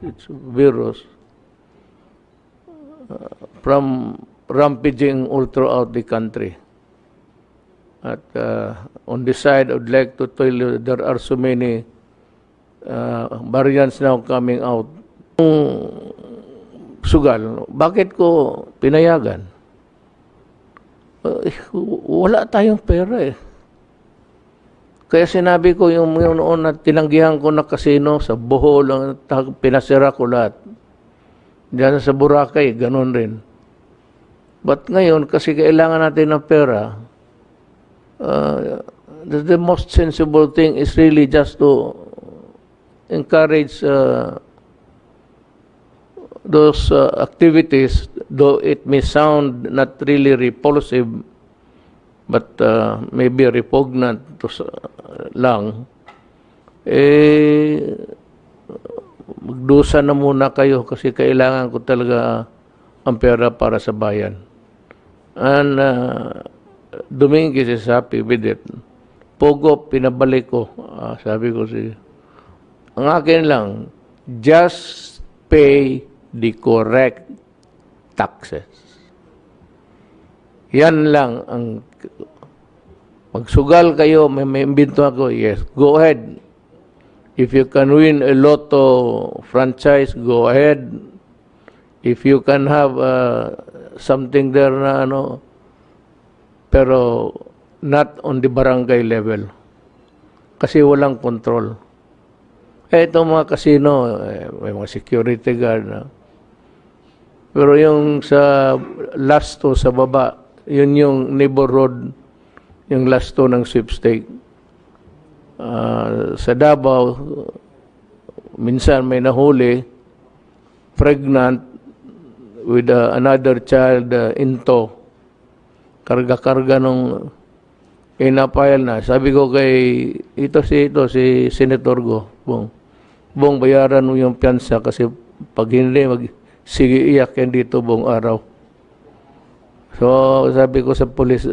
its virus from rampaging all throughout the country. At on this side, I would like to tell you there are so many variants now coming out. Sugal, bakit ko pinayagan? Wala tayong pera eh. Kaya sinabi ko yung noon na tinanggihan ko na kasino sa Bohol, pinasira ko lahat. Diyan sa Boracay, ganun rin. But ngayon, kasi kailangan natin ng pera, the most sensible thing is really just to encourage those activities, though it may sound not really repulsive, but maybe repugnant to lang, magdusa na muna kayo kasi kailangan ko talaga ang pera para sa bayan. And Dominguez is happy with it. Pogo, pinabalik ko. Sabi ko, ang akin lang, just pay the correct taxes. Yan lang ang magsugal kayo, may imbento ako, yes, go ahead. If you can win a lotto franchise, go ahead. If you can have something there na pero not on the barangay level. Kasi walang control. Itong mga casino, may mga security guard na. Pero yung sa last to sa baba, yun yung neighborhood, yung last to ng sweepstake. Sa Davao, minsan may nahuli, pregnant with another child into. Karga-karga nung inapile na. Sabi ko kay si Senator Go, Bong, bayaran mo yung piyansa kasi pag hindi, sige iyak yan dito buong araw. So, sabi ko sa polis,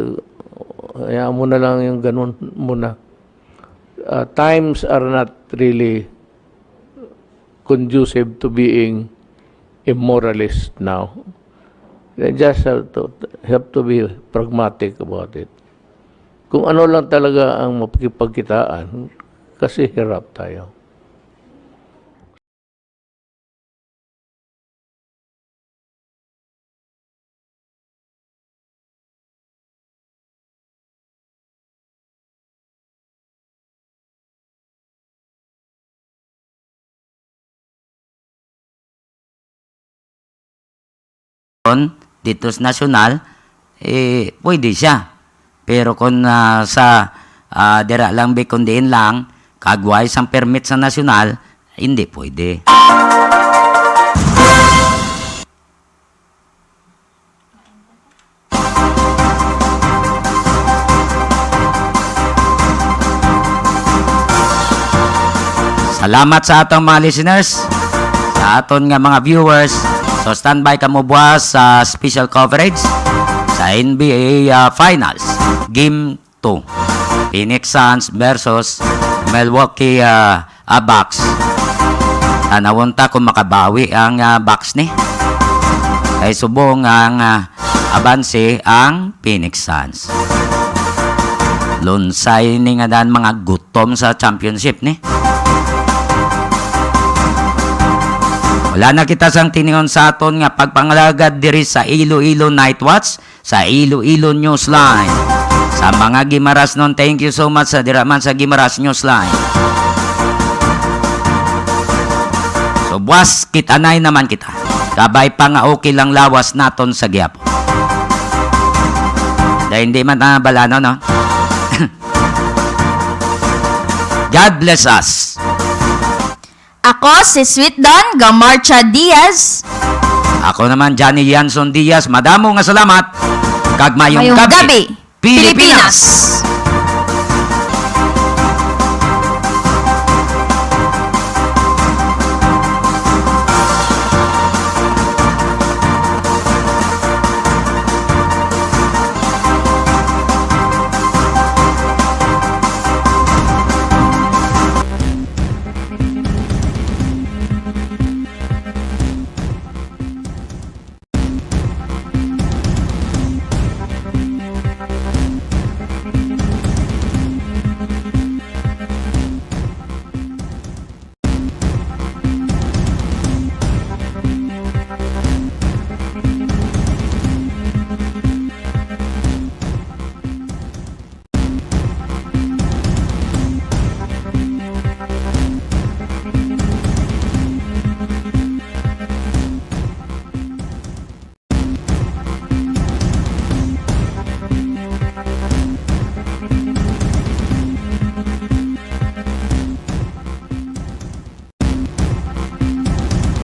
hayaan mo na lang yung ganun muna. Times are not really conducive to being immoralist now. They just have to be pragmatic about it. Kung ano lang talaga ang mapagkitaan, kasi hirap tayo. Dito sa nasyonal, pwede siya. Pero kung sa dira lang bikundiin lang, kagway sang permit sa nasyonal, hindi pwede. Salamat sa atong mga listeners, sa aton nga mga viewers. So standby ka mo buwas sa special coverage sa NBA Finals Game 2. Phoenix Suns versus Milwaukee Bucks. Tanawunta kung makabawi ang Bucks ni. Ay subong ang abanse ang Phoenix Suns. Lunsay ni nga dan mga gutom sa championship ni. Wala na kita sang tiningon sa aton nga pagpangalagad diri sa Iloilo Night Watch, sa Iloilo Newsline. Sa mga Gimaras nun, thank you so much sa diraman sa Gimaras Newsline. So buwas, kitanay naman kita. Kabay pa nga okay lang lawas naton sa Giapo. Dahil hindi man balano, no? God bless us. Ako si Sweet Don Gamarcha Diaz. Ako naman, Johnny Yanson Diaz. Madamo nga salamat. Kag mayong gabi, Pilipinas.